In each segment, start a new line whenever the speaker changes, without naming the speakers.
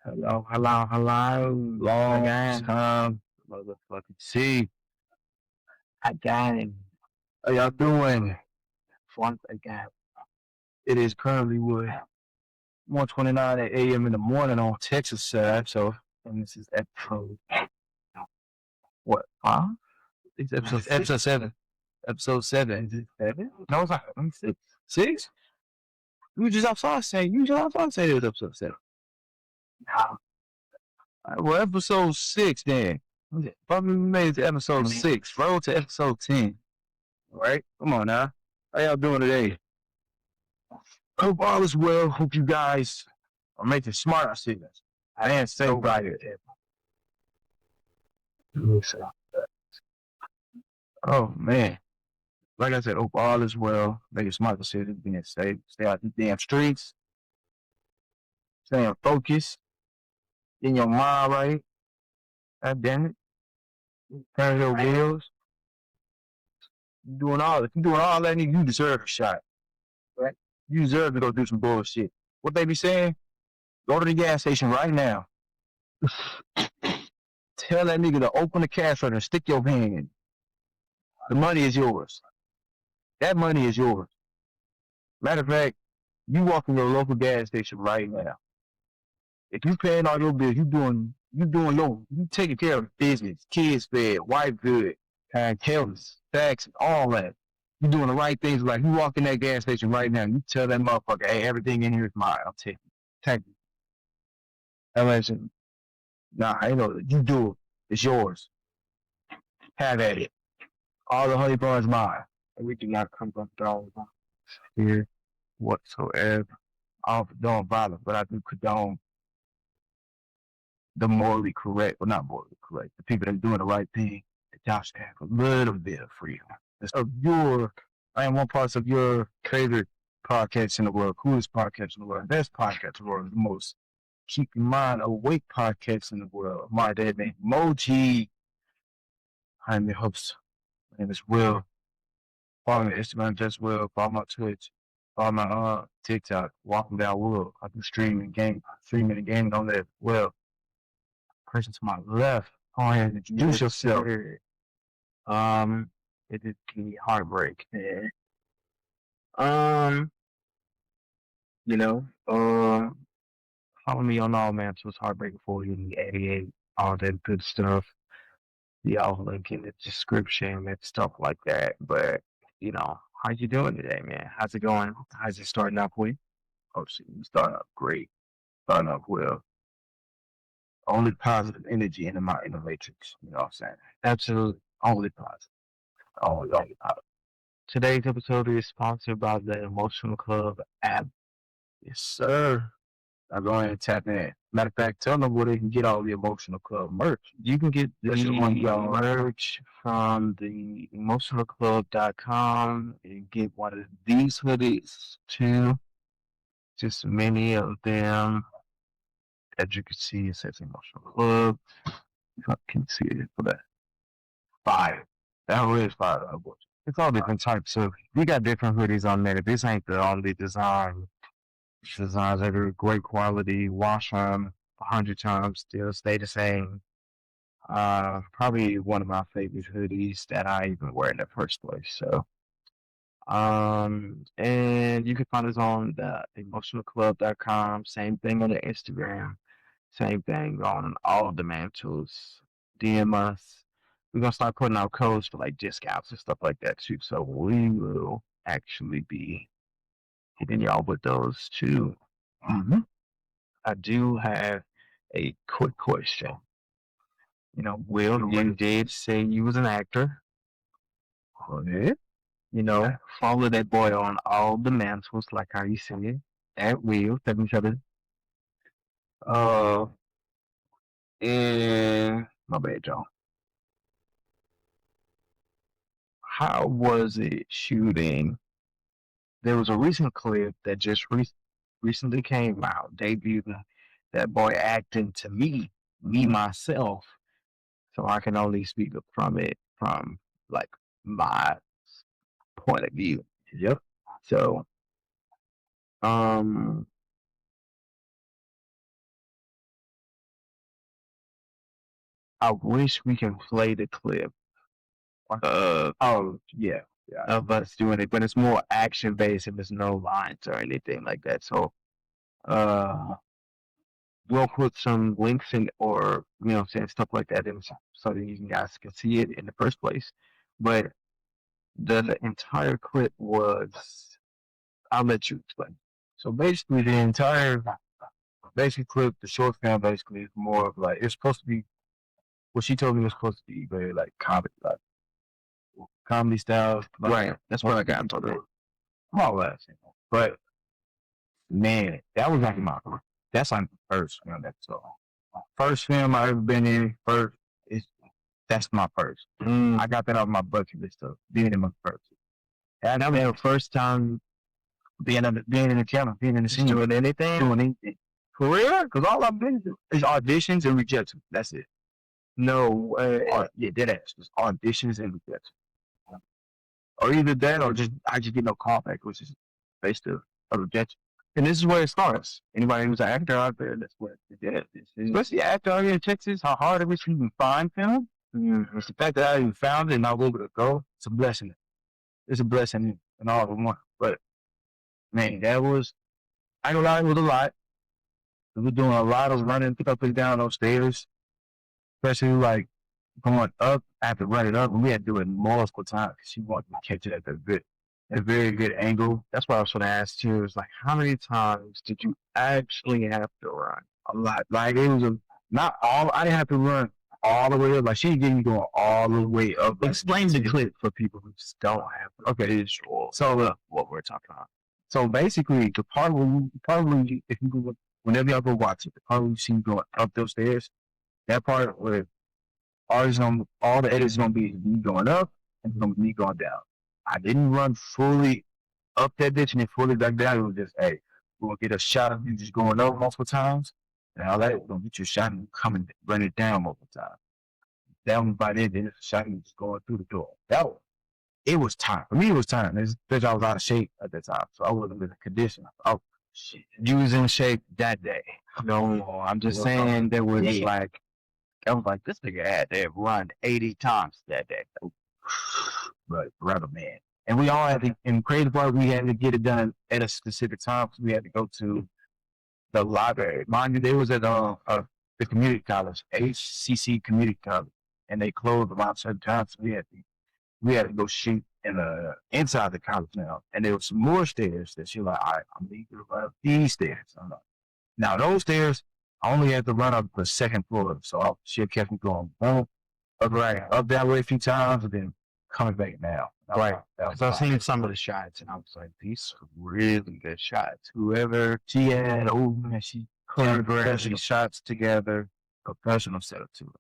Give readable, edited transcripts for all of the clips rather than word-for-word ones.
Hello, hello, hello.
Long
Again,
time motherfucking see.
again,
How y'all doing?
once again.
It is currently what 1:29 a.m. in the morning on Texas side. So, and this is episode what?
Huh?
It's episode 7. Episode 7. Is it 7? No, it's not. Let me see. 6? You just outside saying it was episode 7.
Now,
Well, episode 6 then. Probably made it to episode 6. Roll to episode 10. All right? Come on now. How y'all doing today? Hope all is well. Hope you guys are making smart decisions. I didn't say right it. Oh man. Like I said, hope all is well. Making smart decisions, being safe, stay out the damn streets, staying focused, getting your mind right. God damn it. Turn your wheels. You doing all that. You doing all that, nigga, you deserve a shot. Right? You deserve to go do some bullshit. What they be saying? Go to the gas station right now. Tell that nigga to open the cash register and stick your hand in. The money is yours. That money is yours. Matter of fact, you walk in your local gas station right now. If you paying all your bills, you taking care of business, kids fed, wife good, health, taxes, all that. You doing the right things. Like you walk in that gas station right now, you tell that motherfucker, hey, everything in here is mine. I'll take it. Take it. Imagine, nah, I know you do it. It's yours. Have at it. All the honey bun is mine.
we do not come from those.
Here whatsoever. I don't condone violence, but I do condone the morally correct, well, not morally correct, the people that are doing the right thing, that y'all should have a little bit of freedom. I am one part of your favorite podcast in the world, coolest podcast in the world, best podcast in the world, the most keep your mind awake podcast in the world. My dad named EMOGEE. I'm your host. My name is Will. Follow me on Instagram, just Will. Follow my Twitch. Follow my TikTok, Walking Down Will. I do streaming and gaming on there. Well, person to my left, go ahead and introduce yourself.
Um, it is the heartbreak. Yeah. Um, you know, follow me on all mantles, heartbreak for you, the 88, all that good stuff. Y'all link in the description and stuff like that. But how you doing today, man? How's it going? How's it starting off with?
Oh, shit, you starting off great. Starting off well. Only positive energy in the matrix. You know what I'm saying?
Absolutely.
Only positive. Only positive.
Today's episode is sponsored by the Emotional Club app.
Yes, sir. Now go ahead and tap in. Matter of fact, tell them where they can get all the Emotional Club merch.
You can get the merch from the emotionalclub.com and get one of these hoodies too. Just many of them. As you can see, it says Emotional Club. If I can see it for that.
Fire. That hood is fire.
It's all different types of. We got different hoodies on there. This ain't the only design. Designs that are great quality. Wash them 100 times, still stay the same. Probably one of my favorite hoodies that I even wear in the first place. So, and you can find us on the emotionalclub.com. Same thing on the Instagram. Same thing on all of the mantles. DM us. We're gonna start putting out codes for like discounts and stuff like that too. So we will actually be hitting y'all with those too.
Mm-hmm.
I do have a quick question. Will, you did say you was an actor.
Okay.
Follow that boy on all the mantles, like how you said. At Will, 77.
And my bad, John.
How was it shooting? There was a recent clip that just recently came out, debuting that boy acting to me myself. So I can only speak from it from like my point of view.
Yep.
So, um, I wish we can play the clip
Oh yeah.
of us doing it, but it's more action based and there's no lines or anything like that. So uh, we'll put some links in, or saying stuff like that, in, so that you guys can see it in the first place. But the entire clip was, I'll let you explain.
So basically, the entire basic clip, the short film, basically is more of like it's supposed to be. What she told me was supposed to be very like comedy style. Like,
Right, that's what I got for that.
More or less, but man, that was like that's like the first film. That's all. First film I ever been in. First, is that's my first. I got that off my bucket list of being in my first.
And that was the first time
being in the camera, being in the scene,
doing anything.
For real? Because all I've been to is auditions and rejections. That's it.
No,
Yeah, dead ass. Just auditions and rejections. Or either that, or just I just get no callback, which is basically a rejection. And this is where it starts. Anybody who's an actor out there, that's where it is. Especially actor out here in Texas, how hard it is to even find film. It's the fact that I even found it and I was able to go. It's a blessing. It's a blessing in all of one. But man, that was, I ain't gonna lie, it was a lot. We were doing a lot of running up and down those stairs, especially like going up. I have to run it up, and we had to do it multiple times because she wanted to catch it at a very good angle.
That's what I was going to ask too. Is like, how many times did you actually have to run?
A lot. Like it was not all. I didn't have to run all the way up. Like she didn't get me going all the way up.
Explain the clip for people who just don't have visual.
So
what we're talking about.
So basically, the part where if you go, whenever y'all go watch it, the part where you see me going up those stairs, that part where all the edits gonna be me going up and it's gonna be me going down. I didn't run fully up that bitch and then fully back down. It was just, hey, we're gonna get a shot of you just going up multiple times, and all that, we're gonna get you a shot of you coming, running down multiple times. That was about it. Then it's a shot of you just going through the door. It was time. For me, it was time. Because I was out of shape at that time, so I wasn't in a condition. Oh, shit.
You was in shape that day. No, I'm just saying there was like, I was like, this nigga had to run 80 times that day.
But brother, man. And we all had to, in crazy part, we had to get it done at a specific time because we had to go to the library. Mind you, they was at the community college, HCC Community College, and they closed around certain times. So we had to go shoot in inside the college now. And there was some more stairs that she like, all right, I'm leaving to run up these stairs. Now those stairs, I only had to run up the second floor. So she kept me going up that way a few times and then coming back now.
Right. So I've seen some of the shots and I was like, these are really good shots. Whoever she had, she choreographed shots together.
Professional setup too.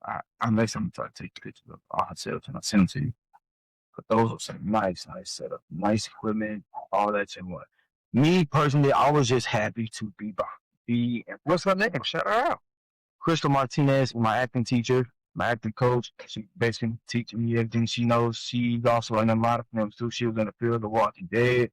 Unless I'm trying to take pictures of all her setups and I send them to you. But those are some nice setup, nice equipment, all that shit. What? Me personally, I was just happy to be. What's her name? Shout her out. Crystal Martinez, my acting teacher, my acting coach. She basically teaches me everything she knows. She's also in a lot of films too. She was in the field of The Walking Dead.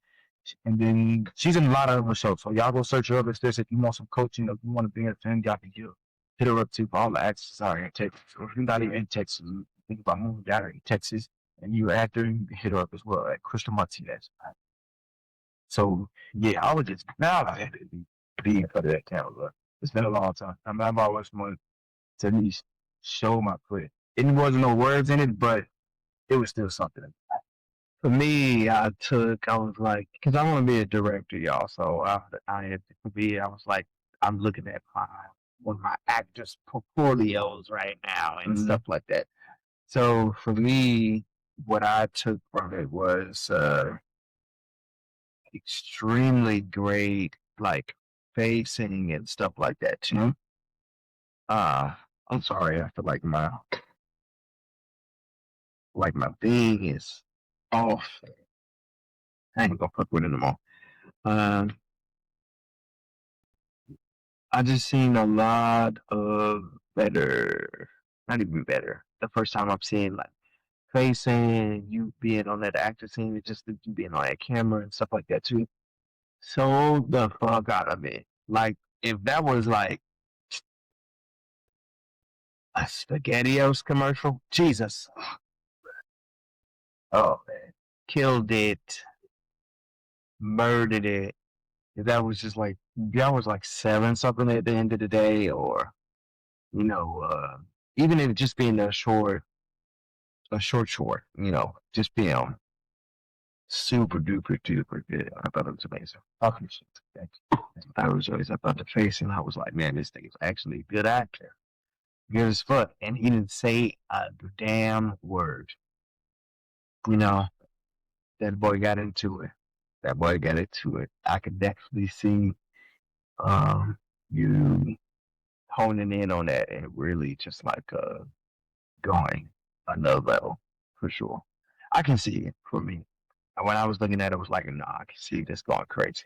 And then she's in a lot of other shows. So y'all go search her up. If you want some coaching, if you want to be in a film, y'all can hit her up too for all the actors out here in Texas. Or if you're not even in Texas, think about moving down here in Texas and you're an actor, you can hit her up as well at Crystal Martinez. So yeah, I was just now I had to be in front of that camera. It's been a long time. I mean, I've always wanted to at least show my clip. It wasn't no words in it, but it was still something.
For me, I was like, because I want to be a director, y'all. So I was like, I'm looking at one of my actors' portfolios right now and stuff like that. So for me, what I took from it was extremely great, like facing and stuff like that too. I'm sorry, I feel like my thing is off. I ain't gonna fuck with it anymore. I just seen a lot of better, not even better. The first time I'm seeing like facing, you being on that actor scene, just you being on that camera and stuff like that too. So the fuck out of it. Like if that was like a SpaghettiOs commercial. Jesus. Oh man. Killed it. Murdered it. That was just like, that was like 7 something at the end of the day, or, you know, even if it just being a short, just being super duper duper good. I thought it was amazing. Okay, shit. I thought the face, and I was like, man, this thing is actually a good actor. Good as fuck. And he didn't say a damn word. You know, that boy got into it. That boy got into it. I could definitely see you honing in on that and really just like going another level for sure. I can see it for me. When I was looking at it, it was like, nah, I can see this going crazy.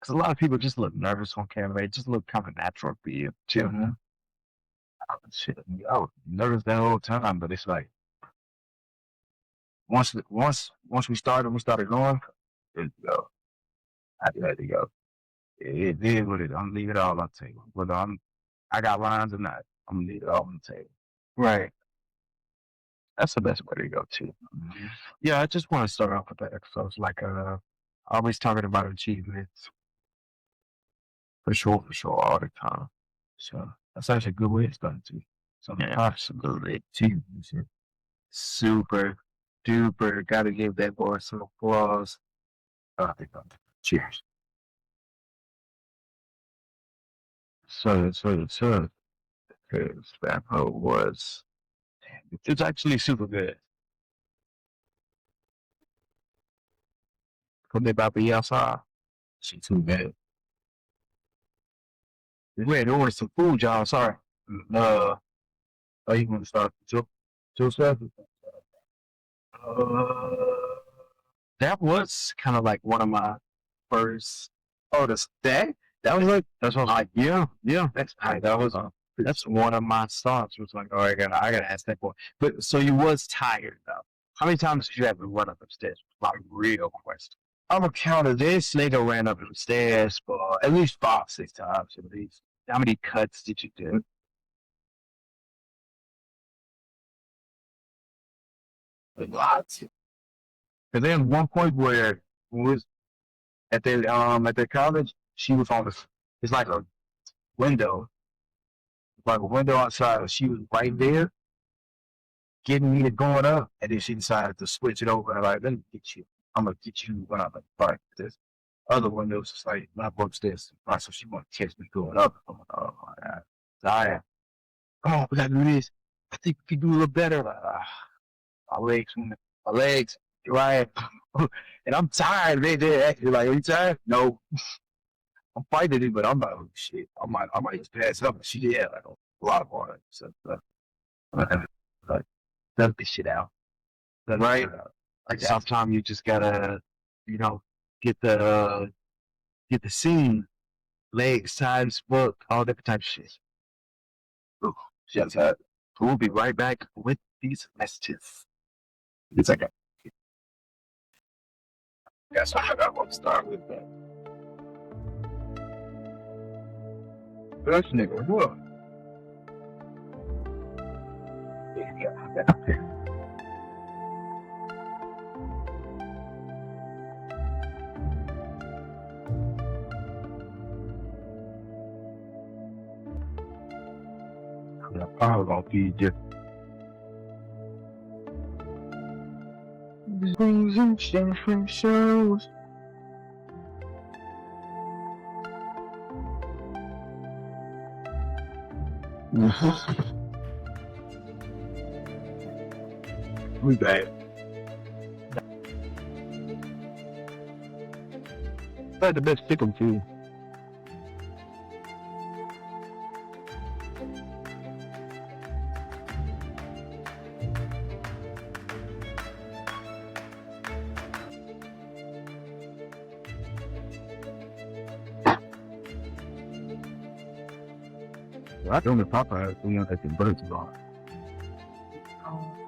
Because a lot of people just look nervous on camera. It just look kind of natural for you, too. Mm-hmm. Shit, I was nervous that whole time, but it's like once we started going, it go. I had to go. It did what it. I'm leave it all on the table. Whether I got lines or not, I'm gonna leave it all on the table. Right. That's the best way to go too. Mm-hmm. Yeah, I just want to start off with that episode. Like always talking about achievements. For sure, all the time. So that's actually a good way to start too. So yeah, absolutely. Achievements. Super duper. Gotta give that boy some applause. Cheers. So, because that was, it's actually super good. Put me about the outside. She too bad. Wait, there was some food, y'all. Sorry. Oh, you want to start? Joe stuff? That was kind of like one of my first. Oh, the stag? That was like, that's what I was like, yeah. That's one of my thoughts. Was like, oh, I gotta ask that boy. But so you was tired though. How many times did you have to run up the stairs? My real question. I'm gonna count this nigga ran up the stairs for at least 5-6 times at least. How many cuts did you do? Lots. Cause then one point where we was at the college, she was on the. It's like a window, like a window outside. She was right there, getting me to going up, and then she decided to switch it over. And like, let me get you. I'm gonna get you when I'm like this. Other windows, it's like my upstairs, right? So she want to catch me going up. I'm like, oh my god, Zaya, come on, we gotta do this. I think we can do a little better. Like, my legs, right? And I'm tired. They actually like, are you tired? No. I'm fighting it, but I'm like, oh shit, I might just pass up. She did like a lot of water. So like dump this shit out. Right? Like sometimes you just gotta, you know, get the scene, legs, sides, book, all different type of shit. Ooh, shit's hot. We'll be right back with these messages. It's like that's why I want to start with that. That nigga, what? Yeah. I'm probably gonna be just. Shows. We bad. But the best chicken too. I don't know if Popeye has the birds on.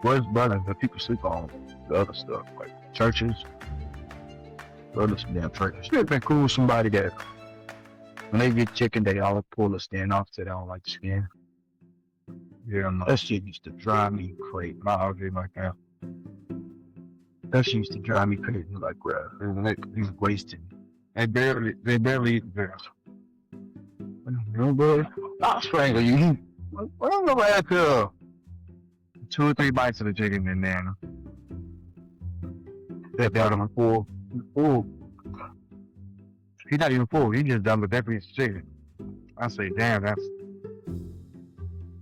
Where's brothers that people sleep on the other stuff, like churches, the other damn churches. It'd been cool with somebody that when they get chicken, they all pull the skin off so they don't like the skin. Yeah, no.
That shit used to drive me crazy. My OJ like that. That shit used to drive me crazy. Like, bro, he's wasting. They barely eat the girls. No, bro. I'll strangle you. I don't know what I feel. 2 or 3 bites of the chicken and then step out on full. Full. He's not even full. He just done with that piece of chicken. I say, damn, that's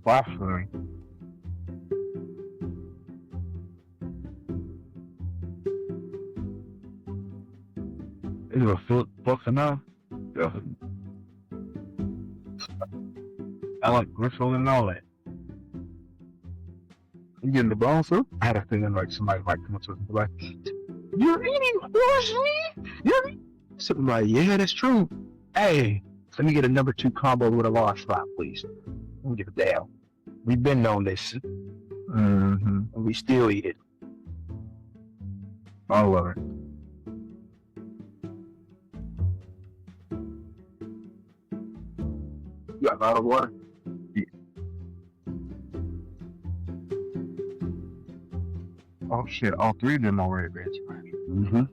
blasphemy. Is it a full enough? Yeah. I like gristle and all that. You getting the bone soup? I had a feeling like somebody might come up to us and be like, "You're eating horse meat? You're eating..." Something like, yeah, that's true. Hey, let me get a number 2 combo with a large fry, please. Let me give a damn. We've been on this.
Mm-hmm.
And we still eat it. All of it. You got a bottle of water?
Yeah. Oh shit, all 3 of them already been smashed.
Mm-hmm.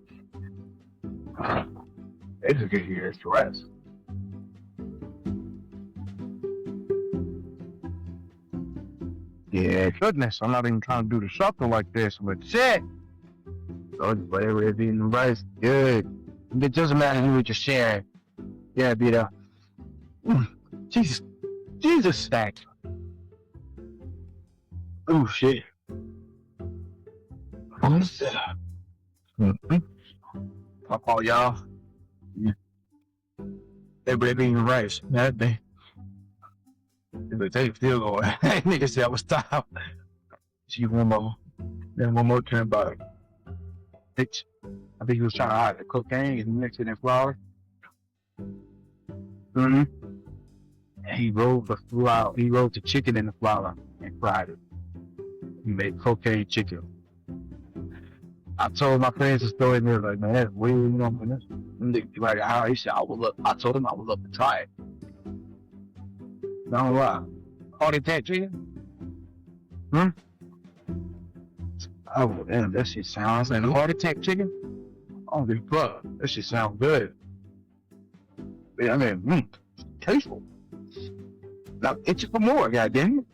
They just get here to rest.
Yeah.
Goodness, I'm not even trying to do the shuffle like this, but shit.
So whatever it be in the rice, good. It doesn't matter who you're just sharing. Yeah, be there. Jesus stacked. Oh shit. I'll call y'all. Yeah. Everybody being rice. That day. But they still going. Nigga said I was stop. See one more. Then one more turn back. Bitch. I think he was trying to hide the cocaine and mix it in flour. Mm-hmm. And he rolled the flour. He rolled the chicken in the flour and fried it. He made cocaine chicken. I told my friends to throw it in there, like, man, that's weird, you know, man. That's, like, how he said, I told him I would love to try it. Don't lie. Heart attack chicken? Hmm? Oh, damn, that shit sounds like a heart attack chicken? I don't give a fuck. That shit sounds good. Yeah, I mean, tasteful. Now, itch it for more, goddamn it.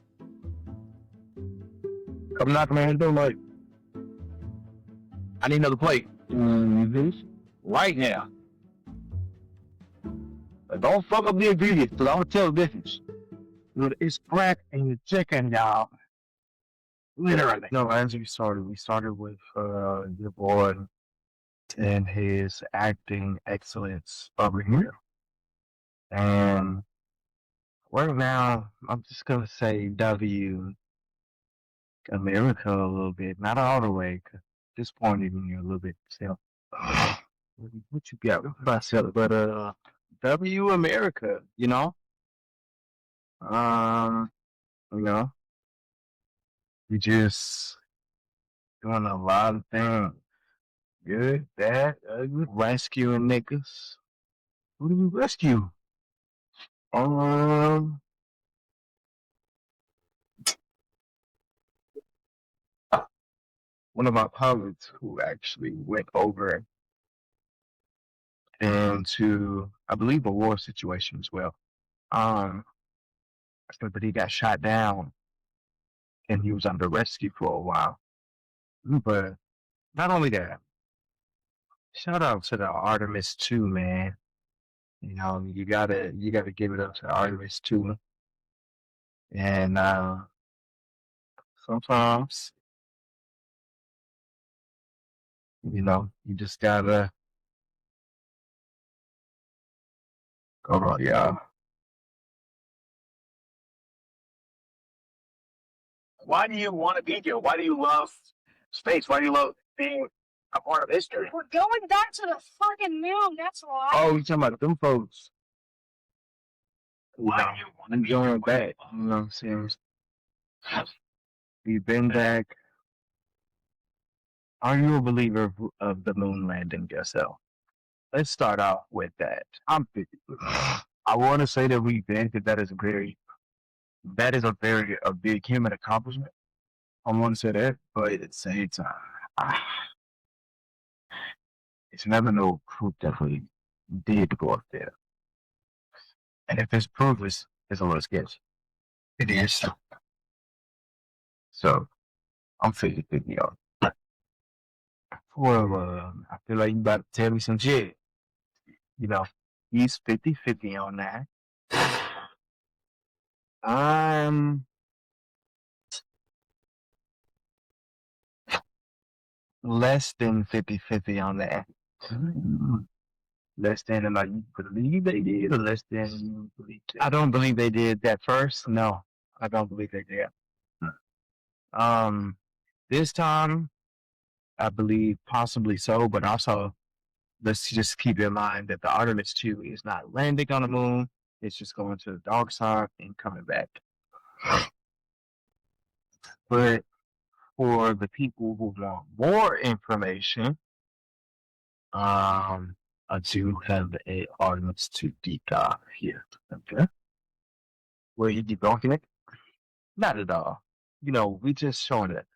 Come knock my door, like, I need another plate. Right now. But don't fuck up the ingredients, because I'm going to tell the difference. It's crack in the chicken, y'all. Literally.
No, as we started with your boy and his acting excellence over here. And right now, I'm just gonna say W America a little bit, not all the way, 'cause disappointed in you a little bit still. What you got myself, but W America, you know, um, you know, you just doing a lot of things, good, bad, ugly, rescuing niggas. Who do we rescue? Um, one of my colleagues who actually went over into, I believe, a war situation as well. But he got shot down and he was under rescue for a while. But not only that, shout out to the Artemis too, man. You know, you gotta give it up to Artemis too. And sometimes, you know, you just gotta go on, yeah. Why do you want to be here? Why do you love space? Why do you love being a part of history?
We're going back to the fucking moon, that's why.
Oh, you talking about them folks?
Why do you want to going back? You know what I'm saying? We've been back. Are you a believer of the moon landing yourself? Let's start off with that.
I'm 50. I want to say that we've been, because that is very that is a big human accomplishment. I want to say that, but at the same time, ah, it's never no proof that we did go up there. And if it's proof, it's a little sketchy. It is. So I'm 50-50 on it. Well, I feel like you about to tell me some shit. You know, he's 50-50 on that. I'm less than 50-50 on that. Less than, like, you believe they did, or less than you believe they did? I don't believe they did that first. No, I don't believe they did. This time, I believe possibly so, but also let's just keep in mind that the Artemis 2 is not landing on the moon. It's just going to the dark side and coming back. But for the people who want more information, I do have a Artemis 2 deep dive here. Okay. Were you debunking it? Not at all. You know, we just showing it.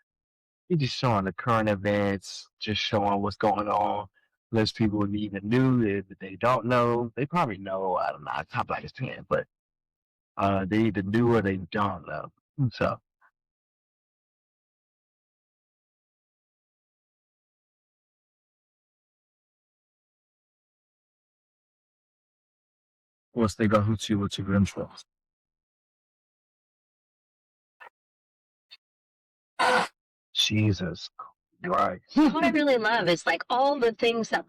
We just showing the current events, just showing what's going on. Less people even knew it, but they don't know. They probably know. I don't know. It's not like it's 10, but they either knew or they don't know. So what's they go who to what you interest? Jesus Christ.
What I really love is like all the things that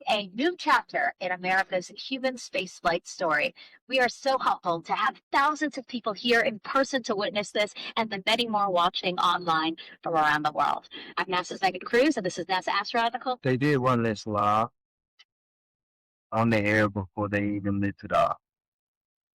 a new chapter in America's human spaceflight story. We are so humbled to have thousands of people here in person to witness this, and the many more watching online from around the world. I'm NASA's Megan Cruz, and this is NASA Astronautical.
They did run this live on the air before they even lit it off.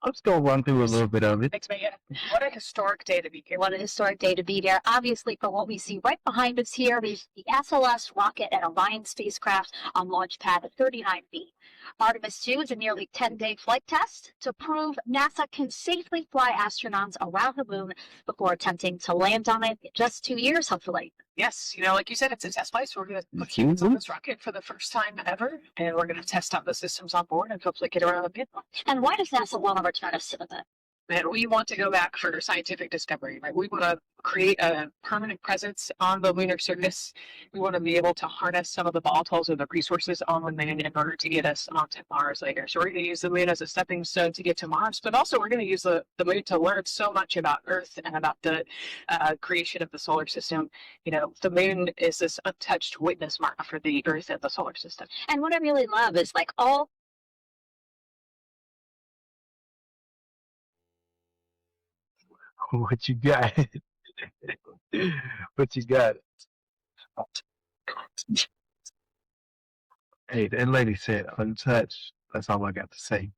I'm just gonna run through a little bit of it.
Thanks, Megan. What a historic day to be here.
What a historic day to be there. Obviously, for what we see right behind us here, is the SLS rocket and Orion spacecraft on launch pad at 39 feet. Artemis 2 is a nearly 10-day flight test to prove NASA can safely fly astronauts around the moon before attempting to land on it in just 2 years, hopefully.
Yes, like you said, it's a test flight, so we're going to put humans on this rocket for the first time ever, and we're going to test out the systems on board and hopefully get around the moon.
And why does NASA want to return us to the moon?
And we want to go back for scientific discovery, right? We want to create a permanent presence on the lunar surface. We want to be able to harness some of the volatiles or the resources on the moon in order to get us onto Mars later. So we're going to use the moon as a stepping stone to get to Mars, but also we're going to use the moon to learn so much about Earth and about the creation of the solar system. The moon is this untouched witness mark for the Earth and the solar system.
And what I really love is like all
What you got? What you got? Hey, that lady said untouched. That's all I got to say.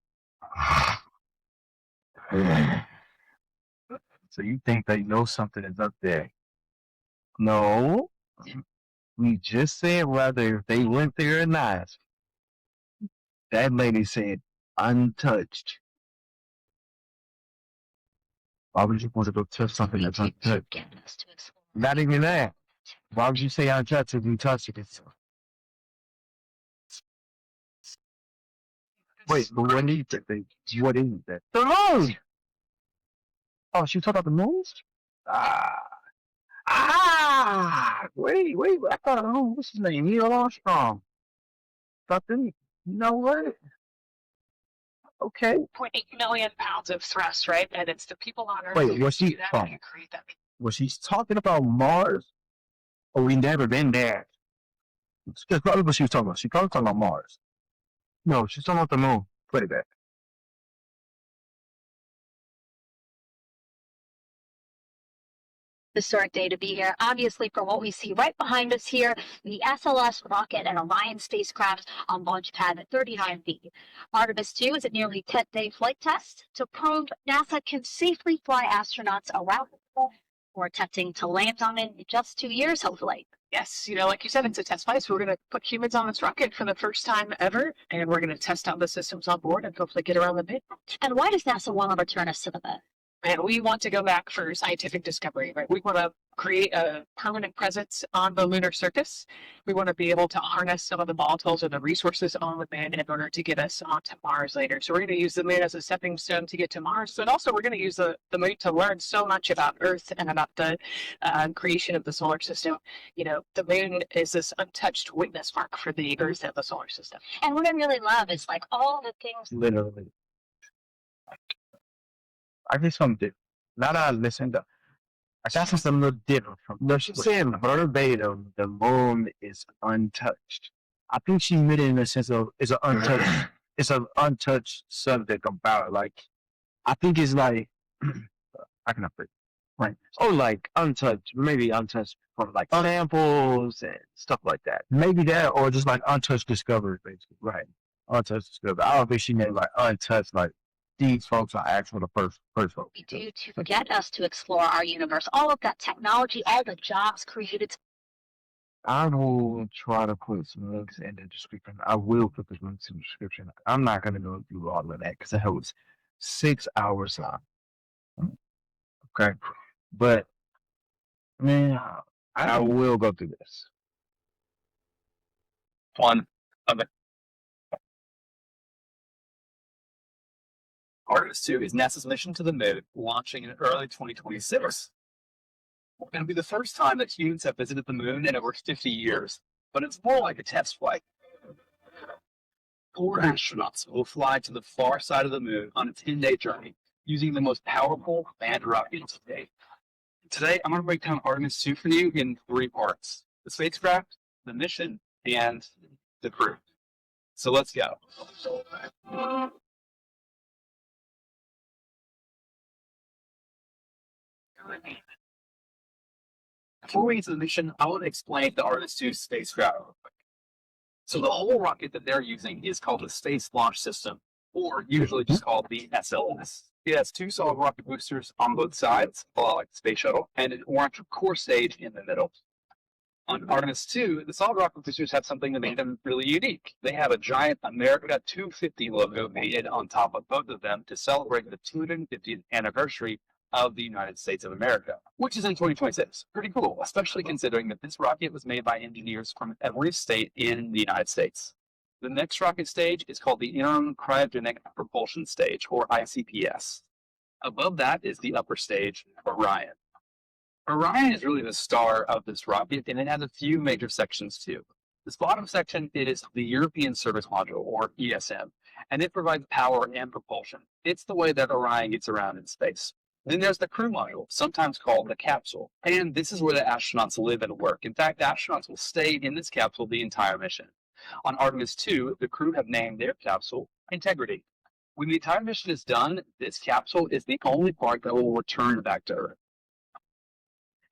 So you think they know something is up there? No. We just said whether if they went there or not. That lady said untouched. Why would you want to go touch something that's untouched? Not even that. Why would you say untouched if you touch it? Wait, but what is that? What is that? The moon! Oh, she talking about the moon? Wait, I thought, what's his name? Neil Armstrong. Thought them, you know what? Okay.
0.8 million pounds of thrust, right? And it's the people on Earth.
Wait, was she
create that.
Was she talking about Mars? Or we never been there? That's probably what she was talking about. She probably talking about Mars. No, she's talking about the moon. Put it back.
Historic day to be here. Obviously, for what we see right behind us here, the SLS rocket and Orion spacecraft on launch pad at 39 feet. Artemis 2 is a nearly 10-day flight test to prove NASA can safely fly astronauts around the moon or attempting to land on it in just 2 years, hopefully.
Yes, like you said, it's a test flight. So we're going to put humans on this rocket for the first time ever, and we're going to test out the systems on board and hopefully get around the moon.
And why does NASA want to return us to the moon?
And we want to go back for scientific discovery, right? We want to create a permanent presence on the lunar surface. We want to be able to harness some of the volatiles or the resources on the moon in order to get us onto Mars later. So we're going to use the moon as a stepping stone to get to Mars, but also we're going to use the moon to learn so much about Earth and about the creation of the solar system. The moon is this untouched witness mark for the Earth and the solar system.
And what I really love is like all the things.
Literally. I did something different. Now that I listened to, I got something a little different from. No, she's saying verbatim, the moon is untouched. I think she meant it in the sense of it's an untouched subject about it. Like, I think it's like, how can I put it? Right. Oh, like untouched, maybe untouched from like samples and stuff like that. Maybe that, or just like untouched discovery, basically. Right. Untouched discovery. I don't think she meant like untouched, like these folks are actually the first folks.
We do to get us to explore our universe, all of that technology, all the jobs created.
I will try to put some links in the description. I will put the links in the description. I'm not going to go through all of that because it was 6 hours long. Okay. But, man, I will go through this.
One of the Artemis 2 is NASA's mission to the moon, launching in early 2026. It's going to be the first time that humans have visited the moon in over 50 years, but it's more like a test flight. 4 astronauts will fly to the far side of the moon on a 10-day journey using the most powerful manned rocket to date. Today, I'm going to break down Artemis 2 for you in 3 parts: the spacecraft, the mission, and the crew. So let's go. Before we get to the mission, I want to explain the Artemis 2 spacecraft real quick. So the whole rocket that they're using is called a Space Launch System, or usually just called the SLS. It has 2 solid rocket boosters on both sides, a lot like the Space Shuttle, and an orange core stage in the middle. On Artemis 2, the solid rocket boosters have something that made them really unique. They have a giant America 250 logo painted on top of both of them to celebrate the 250th anniversary of the United States of America, which is in 2026. Pretty cool, especially considering that this rocket was made by engineers from every state in the United States. The next rocket stage is called the Interim Cryogenic Propulsion Stage, or ICPS. Above that is the upper stage, Orion. Orion is really the star of this rocket, and it has a few major sections too. This bottom section, it is the European Service Module, or ESM, and it provides power and propulsion. It's the way that Orion gets around in space. Then there's the crew module, sometimes called the capsule, and this is where the astronauts live and work. In fact, the astronauts will stay in this capsule the entire mission. On Artemis 2, the crew have named their capsule Integrity. When the entire mission is done, this capsule is the only part that will return back to Earth.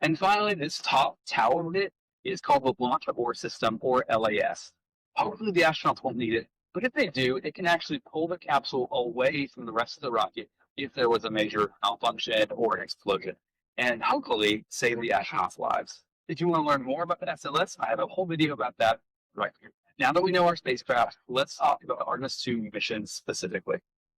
And finally, this top tower bit is called the Launch Abort System, or LAS. Hopefully the astronauts won't need it, but if they do, it can actually pull the capsule away from the rest of the rocket if there was a major malfunction or explosion, and hopefully save the astronauts' lives. If you want to learn more about the SLS, I have a whole video about that right here. Now that we know our spacecraft, let's talk about the Artemis 2 mission specifically.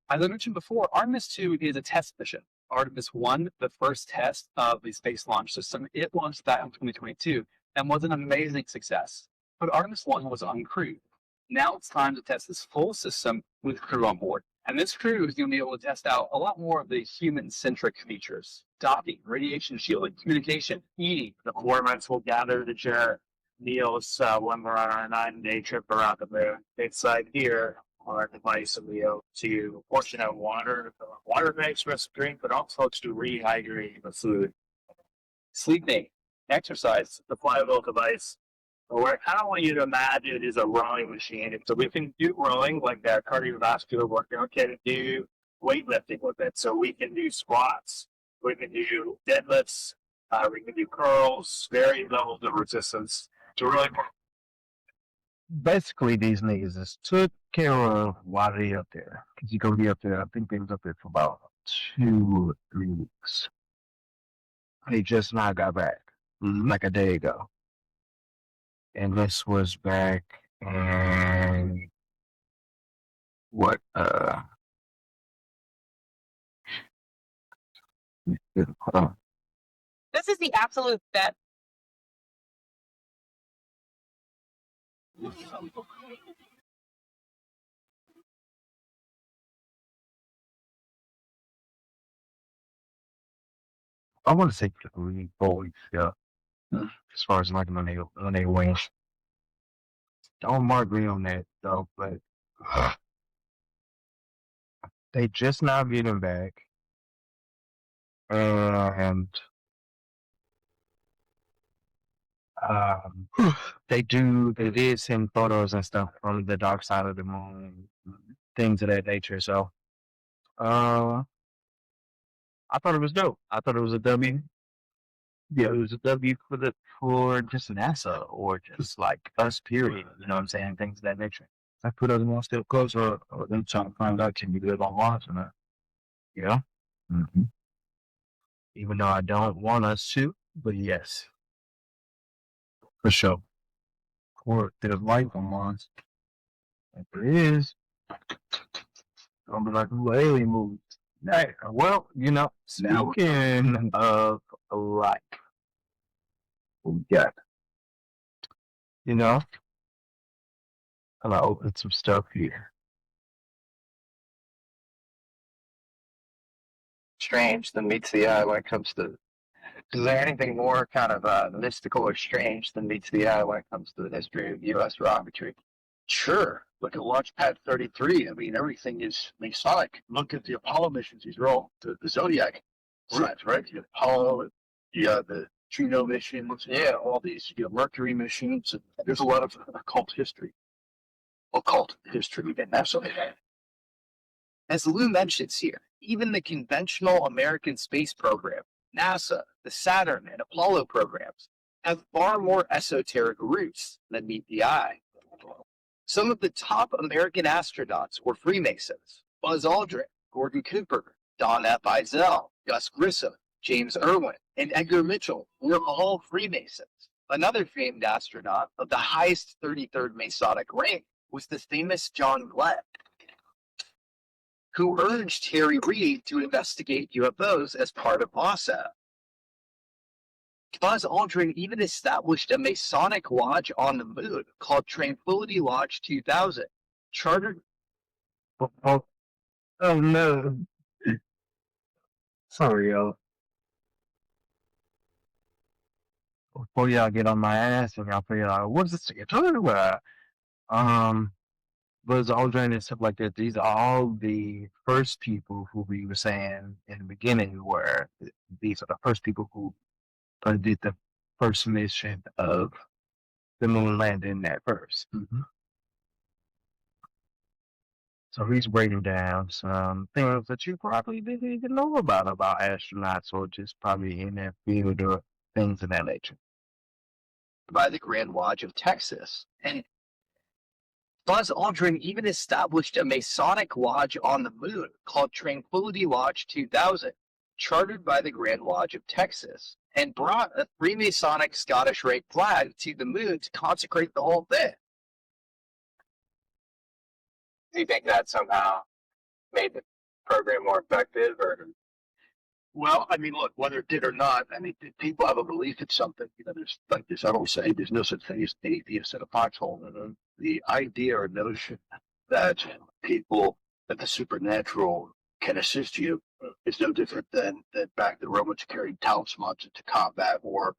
As I mentioned before, Artemis 2 is a test mission. Artemis 1, the first test of the Space Launch System, it launched that in 2022 and was an amazing success. But Artemis 1 was uncrewed. Now it's time to test this full system with crew on board. And this crew is going to be able to test out a lot more of the human-centric features: docking, radiation shielding, communication, eating.
The formats will gather to share meals when we're on our 9-day trip around the moon. Inside here on our device, we have to portion out water bags for us to drink, but also to rehydrate the food.
Sleeping, exercise.
The flyable device, what I kind of want you to imagine is a rowing machine. So we can do rowing, like that cardiovascular workout, can do weightlifting with it. So we can do squats, we can do deadlifts, we can do curls, varied levels of resistance. To really
Basically, these niggas just took care of while they up there. Because you go be up there, I think they was up there for about 2 or 3 weeks. They just now got back, like a day ago. And this was back in what? Hold on.
This is the absolute best.
I want to say 3 4 weeks ago. As far as like when they win. Don't mark me on that though, but they just now getting back. And um, they did send photos and stuff from the dark side of the moon, things of that nature. So I thought it was dope. I thought it was a W. Yeah, it was a W for just NASA or just like us, period. You know what I'm saying? Things of that nature. I put us one step closer, or them trying to find out can we live on Mars or not. Yeah. Mm-hmm. Even though I don't want us to, but yes, for sure. Or there's life on Mars. If there is, it's gonna be like a little alien movie. Hey, well, speaking of life, what we got? I'm gonna open some stuff here. Strange than meets the eye when it comes to. Is there anything more kind of mystical or strange than meets the eye when it comes to the history of U.S. rocketry?
Sure. Look at Launchpad 33. I mean, everything is Masonic. Look at the Apollo missions. These are all the Zodiac signs, right? You got Apollo, you got the Juno missions, yeah, all these, Mercury missions. And there's a lot of occult history within NASA.
As Lou mentions here, even the conventional American space program, NASA, the Saturn, and Apollo programs have far more esoteric roots than meet the eye. Some of the top American astronauts were Freemasons. Buzz Aldrin, Gordon Cooper, Don F. Eisel, Gus Grissom, James Irwin, and Edgar Mitchell were all Freemasons. Another famed astronaut of the highest 33rd Masonic rank was the famous John Glenn, who urged Harry Reid to investigate UFOs as part of NASA. Buzz Aldrin even established a Masonic lodge on the moon called Tranquility Lodge 2000, chartered.
Oh no. Sorry, y'all. Before y'all get on my ass and y'all figure out what's this you're talking about? Buzz Aldrin and stuff like that. These are all the first people who we were saying in the beginning were these are the first people who did the first mission of the moon landing at 1st. Mm-hmm. So he's breaking down some things that you probably didn't even know about astronauts or just probably in that field or things of that nature.
By the Grand Lodge of Texas. And Buzz Aldrin even established a Masonic lodge on the moon called Tranquility Lodge 2000, chartered by the Grand Lodge of Texas, and brought a Freemasonic Scottish Rite flag to the moon to consecrate the whole thing. Do you think that somehow made the program more effective, or?
Well, I mean, look, whether it did or not, I mean, people have a belief in something. There's like this, I don't say there's no such thing as atheist in a foxhole. The idea or notion that that the supernatural can assist you is no different than back the Romans carried talismans into combat or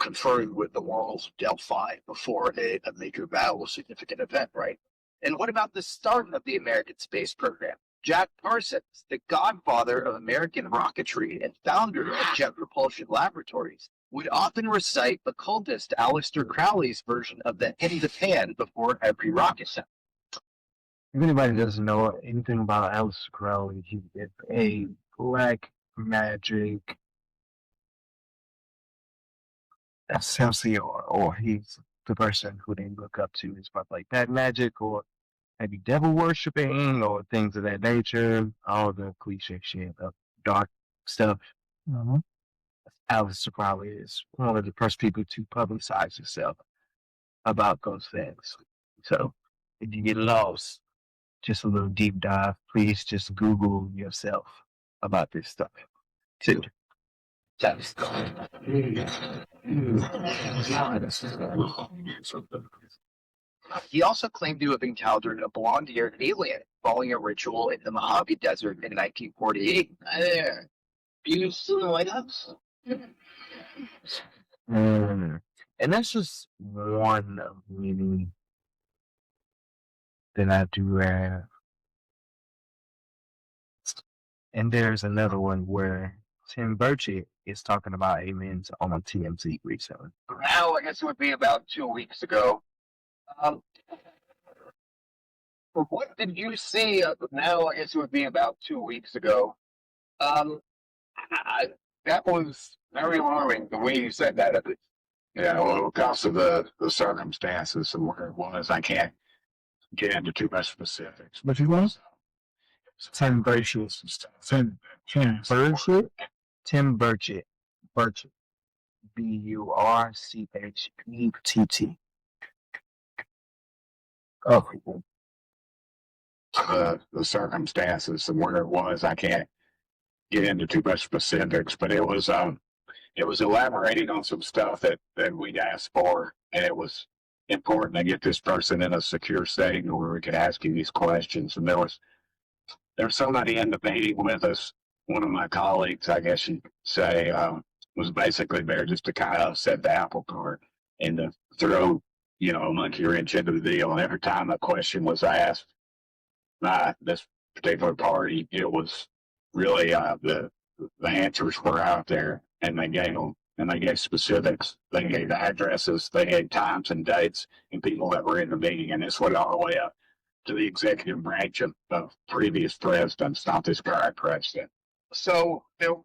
conferring with the walls of Delphi before a major battle, a significant event, right?
And what about the start of the American space program? Jack Parsons, the godfather of American rocketry and founder of Jet Propulsion Laboratories, would often recite occultist Aleister Crowley's version of the In the Pan before every rocket set.
If anybody doesn't know anything about Aleister Crowley, he is a black magic essentially, or he's the person who they look up to is probably like that magic or maybe devil worshipping or things of that nature, all the cliche shit of dark stuff. Mm-hmm. Aleister Crowley is one of the first people to publicize himself about those things. So if you get lost, just a little deep dive, please just Google yourself about this stuff too.
He also claimed to have encountered a blonde-haired alien following a ritual in the Mojave Desert in 1948. There. You see the White House?
And that's just one of many that I do have. And there's another one where Tim Burchett is talking about aliens on TMZ recently.
Now, I guess it would be about 2 weeks ago. What did you see? Now, I guess it would be about 2 weeks ago. That was very alarming, the way you said that.
Yeah, well, because of the circumstances and where it was, I can't get into too much specifics.
But you want? Tim Burchett. Tim Burchett? Tim Burchett. Burchett. Burchett. Oh,
The circumstances and where it was, I can't get into too much specifics, but it was elaborating on some stuff that we'd asked for, and it was important to get this person in a secure setting where we could ask you these questions. And there's somebody in the meeting with us. One of my colleagues, I guess you'd say, was basically there just to kind of set the apple cart and to throw, a monkey wrench into the deal. And every time a question was asked by this particular party, it was really the answers were out there, and they gave them, and they gave specifics. They gave addresses, they gave times and dates, and people that were in the meeting. And this went all the way up to the executive branch of previous presidents, not this current president.
So there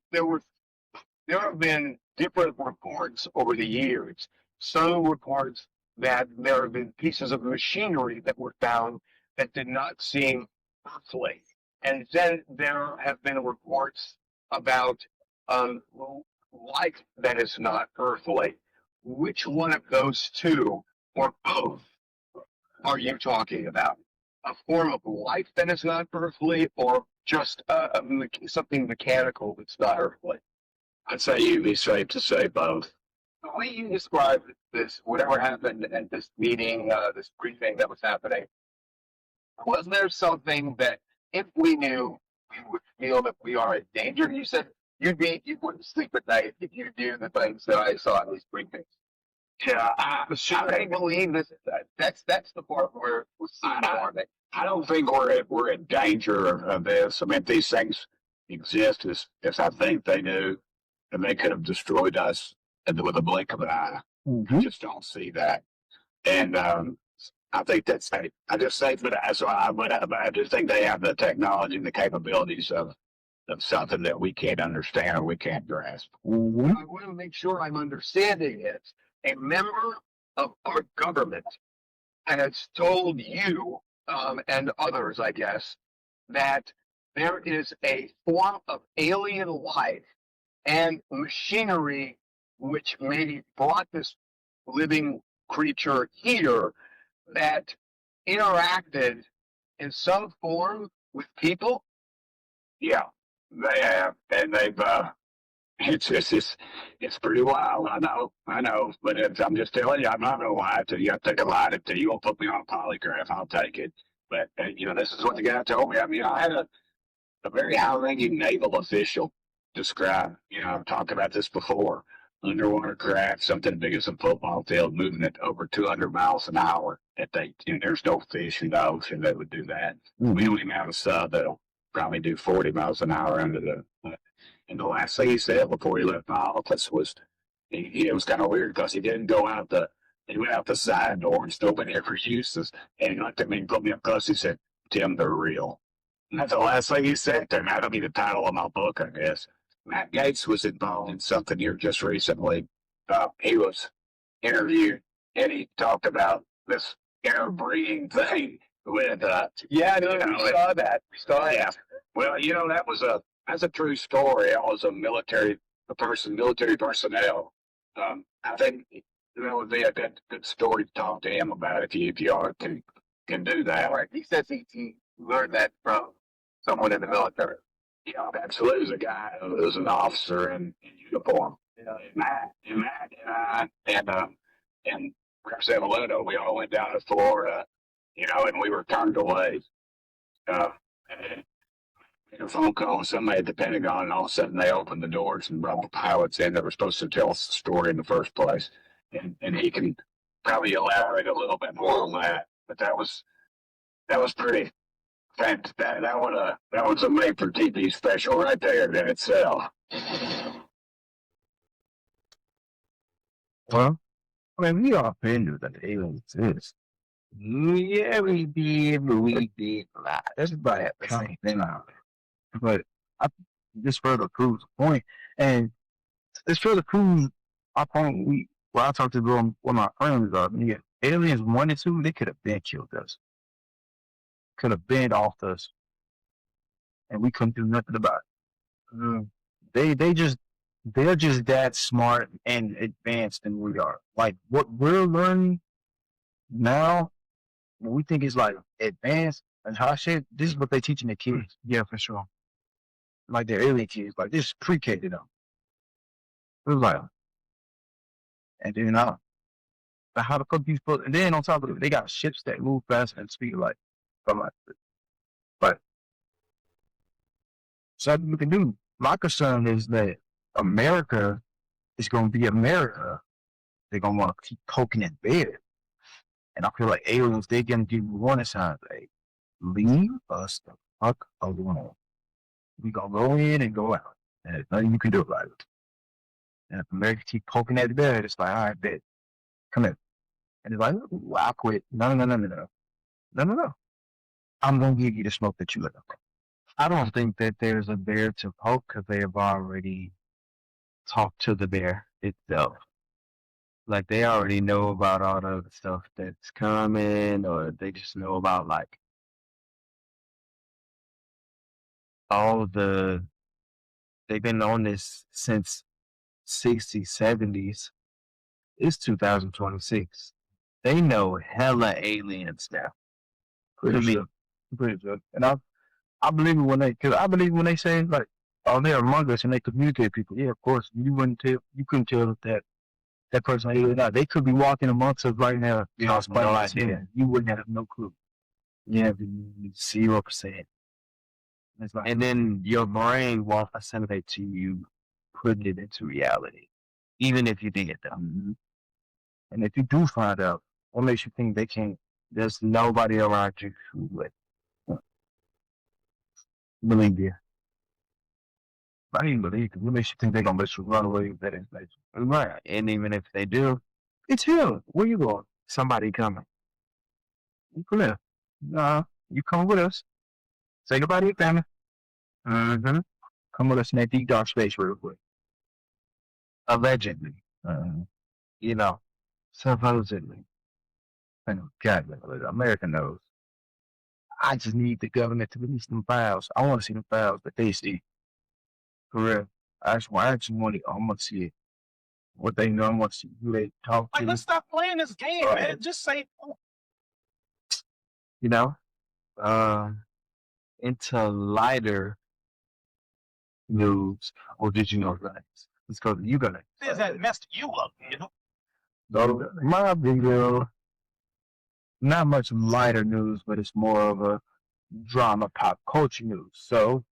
have been different reports over the years. Some reports that there have been pieces of machinery that were found that did not seem earthly. And then there have been reports about life that is not earthly. Which one of those two, or both, are you talking about? A form of life that is not earthly, or just something mechanical that's not earthly?
I'd say you'd be safe to say both.
The way you described this, whatever happened at this meeting, this briefing that was happening, was there something that if we knew, we would feel that we are in danger? You said you wouldn't sleep at night if you knew the things that I saw in these briefings.
Yeah,
I believe this. That's the part where it was alarming.
I don't think we're in danger of this. I mean, these things exist as I think they do, and they could have destroyed us with a blink of an eye.
mm-hmm.
I just don't see that. And I think that's safe. I just say for that. So I just think they have the technology and the capabilities of something that we can't understand or we can't grasp.
Mm-hmm.
I want to make sure I'm understanding it. A member of our government has told you and others, I guess, that there is a form of alien life and machinery which maybe brought this living creature here that interacted in some form with people.
Yeah, they have, and they've. It's pretty wild. I know, but I'm just telling you, I'm not gonna lie to you. I take a lie to you. Won't put me on a polygraph. I'll take it. But this is what the guy told me. I mean, I had a very high-ranking naval official describe. I've talked about this before. Underwater craft, something big as a football field, moving at over 200 miles an hour. There's no fish in the ocean that would do that.
Mm-hmm.
We don't even have a sub that'll probably do 40 miles an hour under the. And the last thing he said before he left my office was, it was kind of weird because he didn't go out he went out the side door and still been there for uses. And he looked at me and put me up close. He said, "Tim, they're real." And that's the last thing he said to me. That'll be the title of my book, I guess. Matt Gaetz was involved in something here just recently. He was interviewed and he talked about this interbreeding thing with,
we saw that. We saw that.
Yeah. Well, that's a true story. I was military personnel. I think that would be a good story to talk to him about if you are can do that.
Right. He says he learned that from someone in the military.
Yeah, absolutely. There's a guy who's an officer in uniform. Matt and I and Chris Evoluto, we all went down to Florida, and we were turned away. And made a phone call with somebody at the Pentagon, and all of a sudden they opened the doors and brought the pilots in that were supposed to tell us the story in the first place. And he can probably elaborate a little bit more on that. But that was pretty. That was a made for TV special right there in itself.
Well, I mean, we all knew that the aliens exist.
Yeah, we did, but we did a lot.
Everybody had the same thing out there. But I, this further proves the point. And this further proves our point. I talked to one of my friends about, aliens 1 and 2, they could have been killed us. Could have been off us. And we couldn't do nothing about it. They're just that smart and advanced than we are. Like what we're learning now, we think is like advanced and hot shit. This is what they're teaching the kids.
Yeah, for sure.
Like they're alien kids. Like this is pre-K to them. It was like, and then how the fuck you supposed? And then on top of it, they got ships that move fast and speed like, but something we can do. My concern is that America is going to be America. They're going to want to keep poking at bear. And I feel like aliens, they're going to give warning signs. Like, leave us the fuck alone. We going to go in and go out. And there's nothing you can do about it. And if America keep poking at the bear, it's like, all right, bet. Come in. And it's like, I'll quit. No. I'm going to give you the smoke that you let up.
I don't think that there's a bear to poke because they have already talked to the bear itself. Like they already know about all the other stuff that's coming, or they just know about like they've been on this since 60s, 70s. It's 2026. They know hella aliens now.
Pretty good. And I believe it when they say like, oh, they're among us and they communicate people. Yeah, of course. You couldn't tell that person ain't or not. They could be walking amongst us right now.
No
idea. You wouldn't have no clue.
Yeah, 0%. And then your brain won't assimilate to you putting it into reality, even if you did it though.
Mm-hmm. And if you do find out, what makes you think they can't?
There's nobody around you who would
believe you. I didn't believe it. What makes you think they're going to let you run away with that information?
Right. And even if they do,
it's him. Where you going?
somebody coming.
You come here. Nah, you come with us. Say goodbye to your family. Mm-hmm. Come with us in that deep dark space real quick.
Allegedly. You know, supposedly.
I know, God, America knows. I just need the government to release them files. I want to see the files that they see. For real. I just want to see it. What they know, I want to see who they talk to.
Like, let's stop playing this game, man. Just say,
You know, into lighter news, or did you know that? Let's go to you guys.
this has messed you up, you know?
So, my video, not much lighter news, but it's more of a drama pop culture news. So,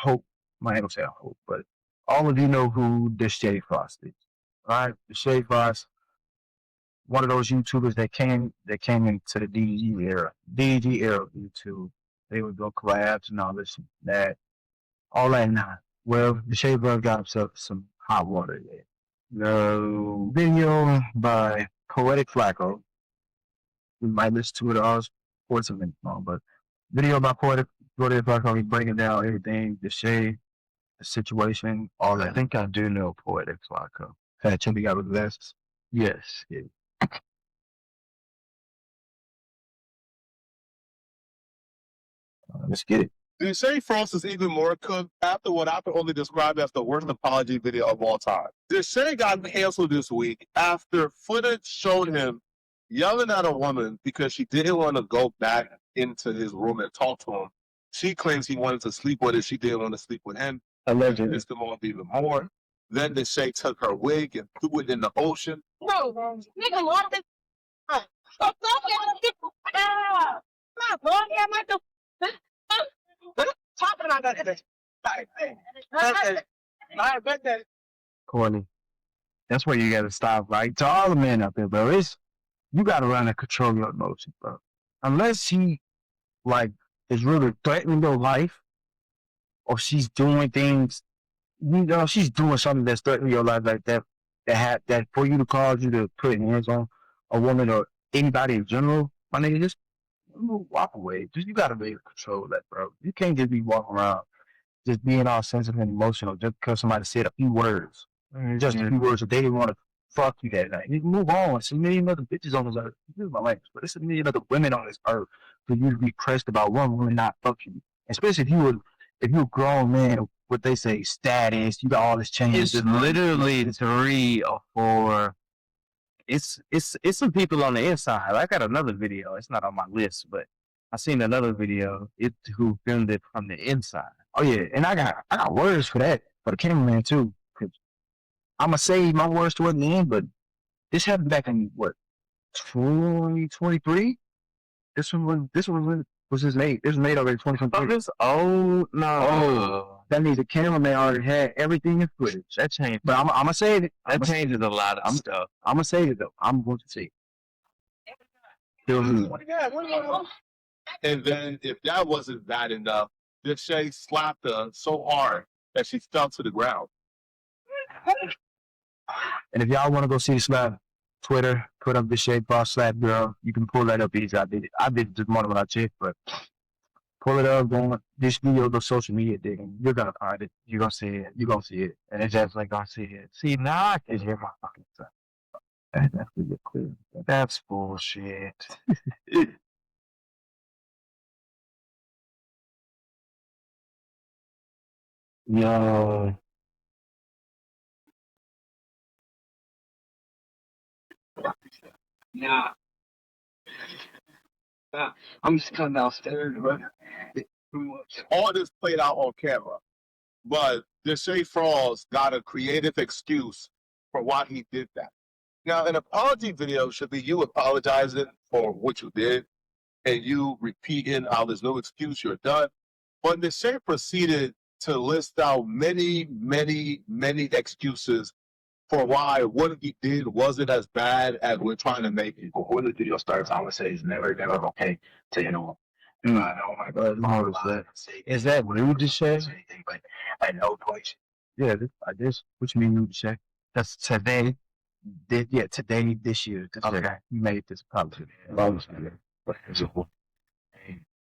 I don't say I hope, but all of you know who the Shade Frost is, right? The Shade Frost, one of those YouTubers that came into the DG era of YouTube. They would go collabs and all this and that, all that now. Well, the Shade Frost got himself some hot water there. The video by Poetic Flacco. We might listen to it all for some minutes long, but video by Poetic Flacco, he's breaking down everything, the shade, the situation, all that.
I think I do know Poetic Flacco.
Had Chimby got with glasses.
Yes. Yeah.
Let's get it.
Deshae Frost is even more cooked after what I can only describe as the worst apology video of all time. Deshae got canceled this week after footage showed him yelling at a woman because she didn't want to go back into his room and talk to him. She claims he wanted to sleep with her. She didn't want to sleep with him.
Allegedly.
Pissed him off even more. Then Deshae took her wig and threw it in the ocean.
No, nigga, what the? Talking about that. I bet that.
Corny. That's where you gotta stop, right? To all the men out there, bro. You gotta learn to control your emotions, bro. Unless she like is really threatening your life, or she's doing things, she's doing something that's threatening your life like that. That for you to cause you to put hands on a woman or anybody in general, my nigga, just walk away. You gotta be able to control that, bro. You can't just be walking around just being all sensitive and emotional just because somebody said a few words. Just a few words that they didn't want to fuck you that night. You move on. It's a million other bitches on this earth. This is my language, but it's a million other women on this earth for you to be pressed about one woman not fuck you. Especially if you're a grown man, what they say, status, you got all this change.
It's literally 3 or 4. It's some people on the inside. I got another video. It's not on my list, but I seen another video. Who filmed it from the inside.
Oh yeah, and I got words for that for the cameraman too. I'ma say my words toward the end, but this happened back in what 2023. This one was just made. This was made already 2023.
Oh, this old no.
That means the cameraman already had everything in footage.
That changed.
But I'ma save it.
That changes a lot of stuff.
I'ma save it though. I'm going to see it.
And then if that wasn't bad enough, Deshae slapped her so hard that she fell to the ground.
And if y'all want to go see the slap, Twitter, put up Deshae Frost slap girl. You can pull that up easy. I did it this morning when I checked, but pull it up, go on this video, go social media digging. You're gonna find it. You're gonna see it. You're gonna see it. And it's just like gonna see it. See, now I can hear my fucking stuff. That's really clear.
That's bullshit.
Yo.
Yeah. I'm just coming downstairs, but
All this played out on camera, but Deshae Frost got a creative excuse for why he did that. Now, an apology video should be you apologizing for what you did and you repeating how there's no excuse, you're done. But Deshae proceeded to list out many excuses for why what he did wasn't as bad as we're trying to make it.
When the video starts, I would say it's never okay to hit on.
Oh my God, is that rude to say?
But at no point.
Yeah, I guess. What you mean rude to say? That's today. Today, this year. Okay, you made this apology.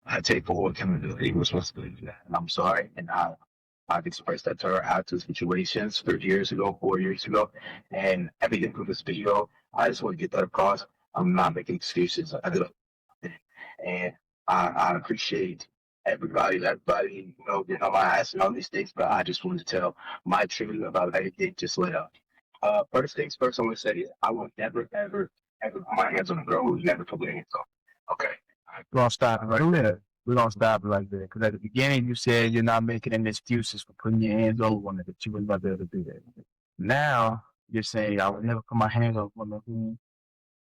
I take full accountability and responsibility for that. And I'm sorry. And I've expressed that to her after situations 3 years ago, 4 years ago. And everything from this video, I just want to get that across. I'm not making excuses. I did it. And I appreciate everybody, getting on my ass and all these things, but I just wanted to tell my truth about everything just let up. First things first, I want to say I will never, ever put my hands on a girl who's never put their hands on. Okay.
We're gonna stop it right there. We're gonna stop it right there. Because at the beginning you said you're not making any excuses for putting your hands on women, that you would not be able to do that. Now you're saying I would never put my hands on women who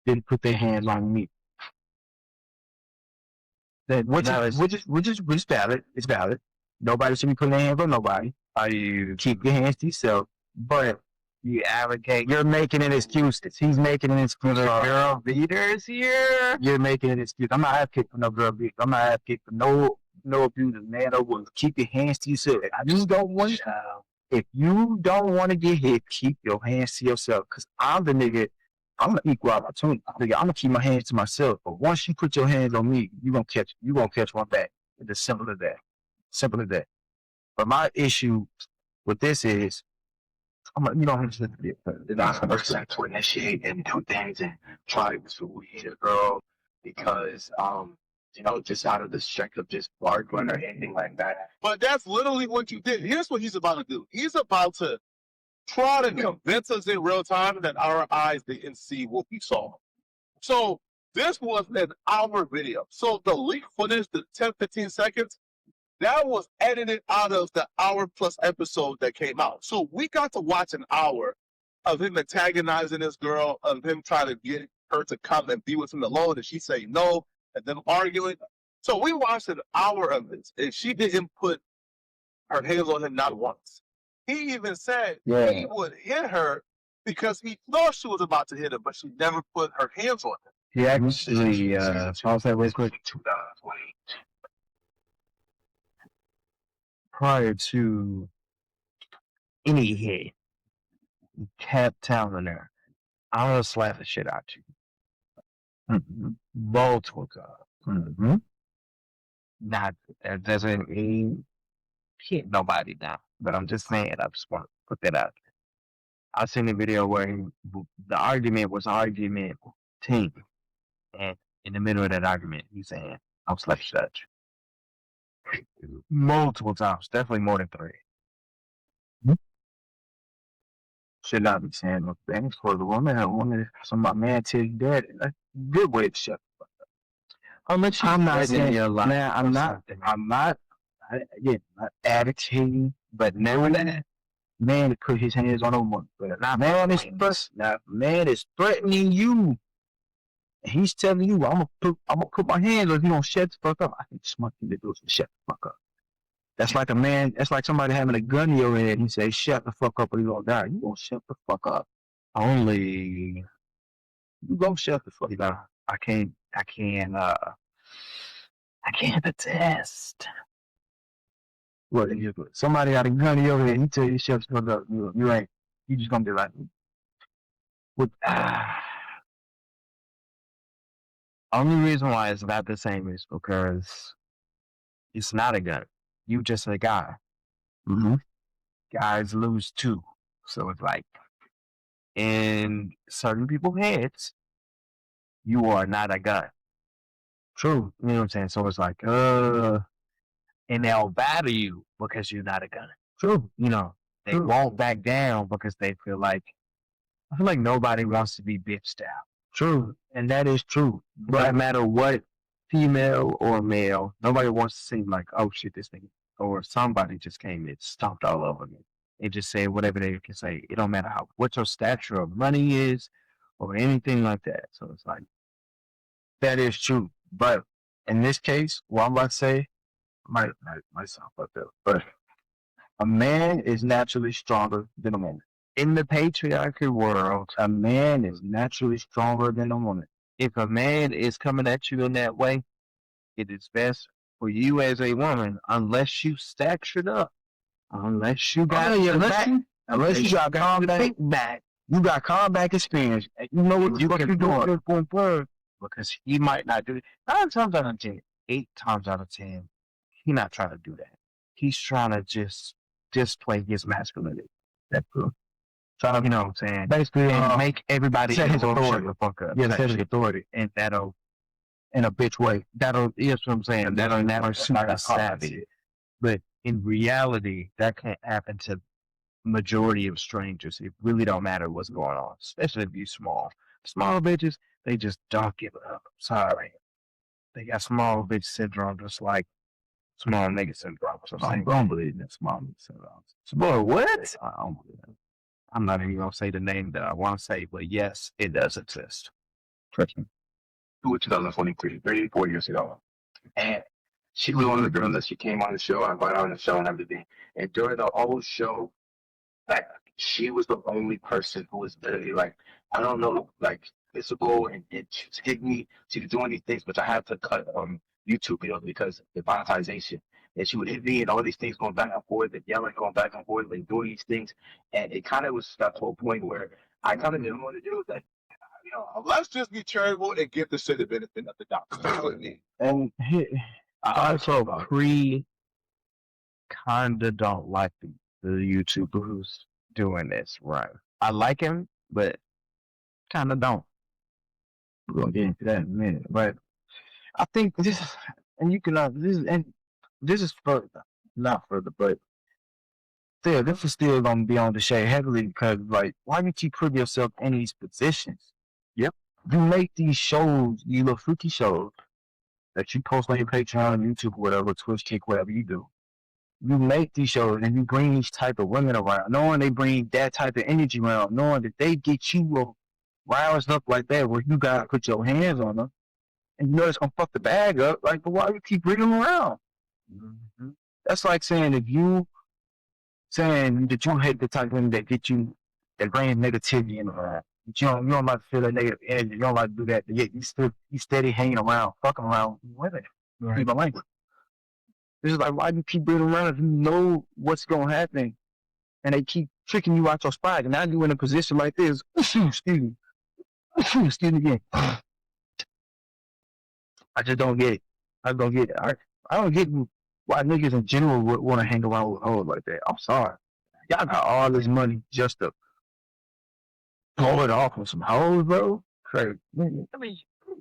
didn't put their hands on me. That which is valid. It's valid. Nobody should be putting their hands on nobody. You keep your hands to yourself. But you advocate. You're making an excuse. He's making an excuse.
Girl beaters here.
You're making an excuse. I'm not advocating for no girl beat. I'm not advocating for no abusers, man or woman. Keep your hands to yourself. If you don't want to get hit, keep your hands to yourself. Cause I'm the nigga. I'm an equal opportunity. Nigga, I'm gonna keep my hands to myself. But once you put your hands on me, you gonna catch one back. It's as simple as that. Simple as that. But my issue with this is, you don't have to be
They're not the person to initiate and do things and try to lead a girl because just out of the strength of just bargaining or anything like that.
But that's literally what you did. Here's what he's about to do. He's about to try to convince us in real time that our eyes didn't see what we saw. So this was an hour video. So the leak footage, the 10, 15 seconds, that was edited out of the hour plus episode that came out. So we got to watch an hour of him antagonizing this girl, of him trying to get her to come and be with him alone, and she say no, and them arguing. So we watched an hour of this, and she didn't put her hands on him not once. He even said he would hit her because he thought she was about to hit him, but she never put her hands on him.
He actually, pause that real quick.
2020.
Prior to any hit, he kept telling her, I'm gonna slap the shit out you. Multiple times. Not that doesn't mean hit nobody now, but I'm just saying, I just want to put that out there. I seen the video where the argument was argument team, and in the middle of that argument, he's saying, I'm slap such. Multiple times, definitely more than 3.
Should not be saying no things for the woman. I wanted some of my man tell you that. That's a good way to shut the fuck up. I'm not saying
your life.
man, I'm not again, not advocating, but knowing that man to put his hands on a woman. But man is threatening you. He's telling you, I'm gonna put my hands on if you don't shut the fuck up. I think smart thing to do is to shut the fuck up. That's like that's like somebody having a gun in your head and he say, shut the fuck up or you gonna die. You gonna shut the fuck up.
Only
You gonna shut the fuck up.
I can't attest.
What, somebody got a gun in your head and he tell you shut the fuck up. You ain't. You just gonna be like, what?
Only reason why it's not the same is because it's not a gun. You just a guy. Guys lose too. So it's like, in certain people's heads, you are not a gun.
True.
You know what I'm saying? So it's like, and they'll battle you because you're not a gun.
True.
They won't back down because they feel like, I feel like nobody wants to be bitched out.
True. And that is true.
But no matter what, female or male, nobody wants to seem like, oh shit, this thing, or somebody just came and stomped all over me. They just say whatever they can say. It don't matter what your stature of money is or anything like that. So it's like,
that is true. But in this case, what I'm about to say might sound fucked up, but a man is naturally stronger than a woman.
In the patriarchy world,
a man is naturally stronger than a woman.
If a man is coming at you in that way, it is best for you as a woman, unless you statured up, unless you got
unless you got combat, you got combat experience, and you know what you're doing.
Because he might not do it. 9 times out of 10, 8 times out of 10, he's not trying to do that. He's trying to just display his masculinity. That's true. Trying to, you know what I'm saying?
Basically,
make everybody
set his authority.
The fuck up.
Yeah, set his authority.
And that'll,
in a bitch way.
Yes, what I'm saying. That'll super savvy. But in reality, that can't happen to majority of strangers. It really don't matter what's going on, especially if you're small. Small bitches, they just don't give up. Sorry. They got small bitch syndrome just like small nigga syndrome. So
I don't believe in small nigga syndrome.
Boy, what? I don't believe that. I'm not even going to say the name that I want to say, but yes, it does exist.
Trust me. It was 2023, 34 years ago. And she was one of the girls that she came on the show. I invited her on the show and everything. And during the whole show, like, she was the only person who was literally like, I don't know, like, physical, and she was hitting me. She was doing these things, but I had to cut YouTube videos because of the monetization. And she would hit me and all these things going back and forth and yelling, going back and forth, and doing these things. And it kind of was got to a point where I kind of didn't want to do that.
Let's just be charitable and give the city the benefit of the doubt. That's what it means.
And
I also kind of don't like the YouTuber who's doing this, right? I like him, but kind of don't.
We're going to get into that in a minute. But I think this, and you can this is further, not further, but still, this is still gonna be on the shade heavily because like, why you keep putting yourself in these positions?
Yep.
You make these shows, these little freaky shows that you post on your Patreon, YouTube, whatever, Twitch, Kick, whatever you do. You make these shows and you bring these type of women around, knowing they bring that type of energy around, knowing that they get you roused up like that, where you gotta put your hands on them, and you know it's gonna fuck the bag up. Like, but why you keep bringing them around?
Mm-hmm.
That's like saying if you saying that you hate the type of women that get you that bring negativity in around. You don't like to feel that negative energy. You don't like to do that. But yet you steady hanging around, fucking around women.
Right.
People language. It's like, why do you keep bringing around if you know what's gonna happen, and they keep tricking you out your spot? And now you in a position like this. Excuse me. Excuse me again. I just don't get it. I don't get it. I don't get why niggas in general would want to hang around with hoes like that. I'm sorry. Y'all got all this money just to blow it off on some hoes, bro. Crazy. I mean,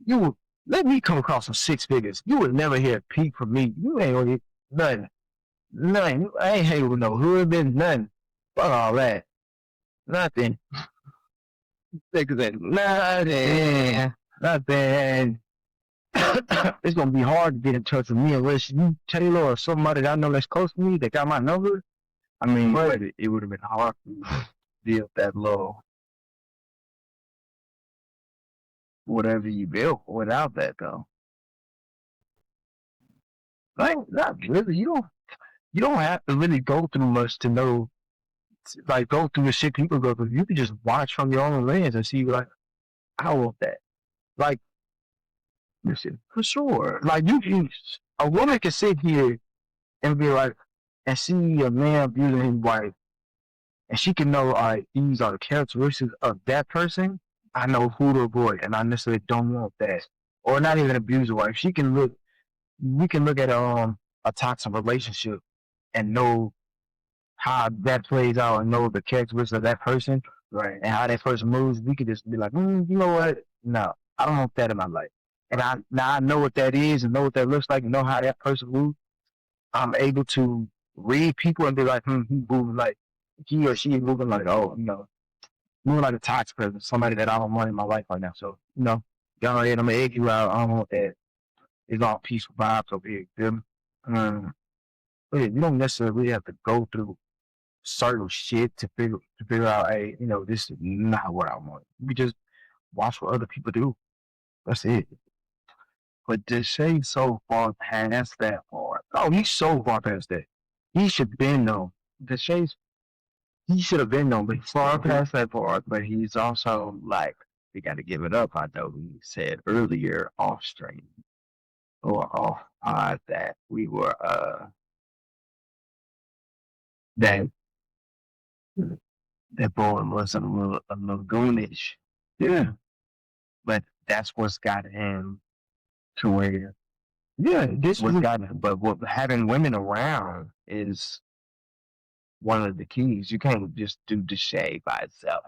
you would let me come across some six figures. You would never hear a peep from me. You ain't gonna get nothing. Nothing. I ain't hanging with no hood, been nothing. Fuck all that. Nothing. Niggas ain't nothing. Nothing. It's gonna be hard to get in touch with me unless you, Taylor, or somebody that I know that's close to me that got my number.
I mean, but it would have been hard to deal with that low. Whatever you built without that, though. Like, not really. You don't have to really go through much to know, like, go through the shit people go through. You can just watch from your own lens and see, like, I want that. Like, listen, for sure. Like, a woman can sit here and be like, and see a man abusing his wife, and she can know, all right, these are the characteristics of that person. I know who to avoid, and I necessarily don't want that. Or not even abuse a wife. We can look at a toxic relationship and know how that plays out and know the characteristics of that person, right? And how that person moves. We could just be like, you know what? No, I don't want that in my life. And I know what that is and know what that looks like and know how that person moves. I'm able to read people and be like, he moving like, he or she is moving like, moving like a toxic person, somebody that I don't want in my life right now. So, y'all ahead, I'm gonna egg you out. I don't want that. It's all peaceful vibes over here. But you don't necessarily have to go through certain shit to figure out, hey, this is not what I want. We just watch what other people do. That's it. But Deshae so far past that part. Oh, he's so far past that. He should have been known. He should have been known, but he's far past that part. But he's also like, we got to give it up. I know we said earlier off stream or off pod that we were that boy was a little goonish. Yeah, but that's what's got him to where. Yeah, this was got him. But what having women around is one of the keys. You can't just do the shade by itself.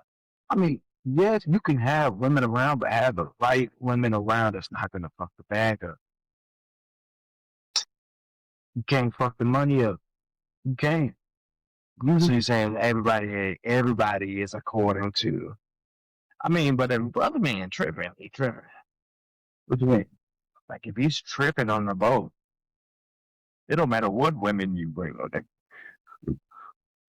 I mean, yes, you can have women around, but have the right women around that's not gonna fuck the bag up. You can't fuck the money up. You can't. So you're saying everybody is according to. I mean, but if brother man tripping, he tripping. What do you mean? Like if he's tripping on the boat, it don't matter what women you bring. Okay?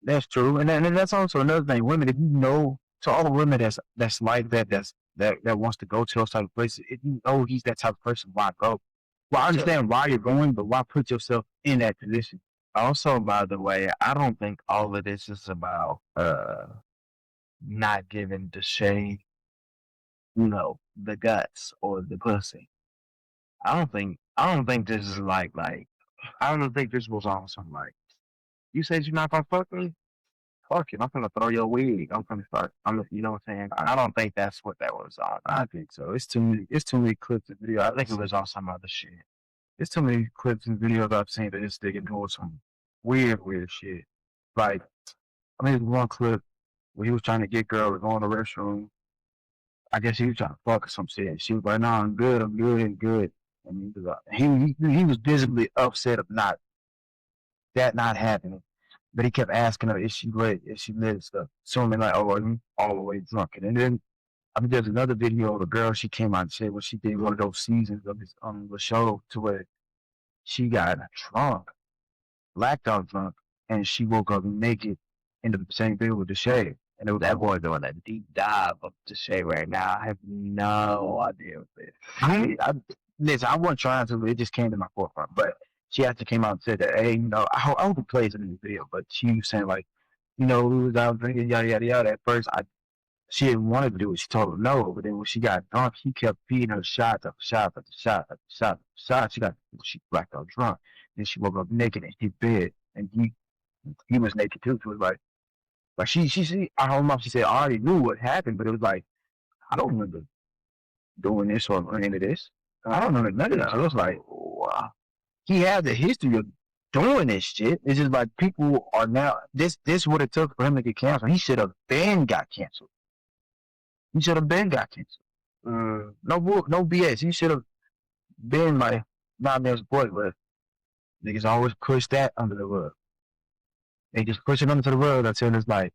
That's true, and that's also another thing. Women, if you know, to all the women that's like that, that wants to go to those type of places, if you know he's that type of person, why go? Well, I understand why you're going, but why put yourself in that position? Also, by the way, I don't think all of this is about not giving Deshae, the guts or the pussy. I don't think this is like I don't think this was on something like, you said you're not gonna fuck me? Fuck it, I'm gonna throw your wig. I'm gonna start. You know what I'm saying? I don't think that's what that was on. I think so. It's too many clips and video. I think it was on some other shit. It's too many clips and videos I've seen that this nigga doing some weird shit. Like, I mean, there's one clip where he was trying to get girl to go in the restroom. I guess he was trying to fuck or some shit. She was like, "No, I'm good, and good."
And he was visibly upset of not happening. But he kept asking her, is she lit? Is she lit? Stuff. So I'm like, oh, are you all the way drunk? And then I mean, there's another video of a girl. She came out and said, well, she did one of those seasons of this the show to where she got drunk, blacked out drunk, and she woke up naked in the same bed with the shade. And it was
That boy doing a deep dive of the shade right now. I have no idea what this.
listen, I wasn't trying to, it just came to my forefront. But she actually came out and said that, hey, I hope it plays in the video, but she was saying, like, we was out drinking, yada, yada, yada. At first, she didn't want to do it. She told him no, but then when she got drunk, he kept feeding her shots after shots after shots after shots after shots. She blacked out drunk. Then she woke up naked in his bed, and he was naked too. So it was like she, I told mom, she said, I already knew what happened, but it was like, I don't remember doing this or any of this. I don't remember none of that. So it was like, wow. He had the history of doing this shit. It's just like people are now, this what it took for him to get canceled. He should have been got canceled. He should have been got canceled. No BS. He should have been like, not being supported, but niggas always push that under the rug. They just push it under the rug until it's like,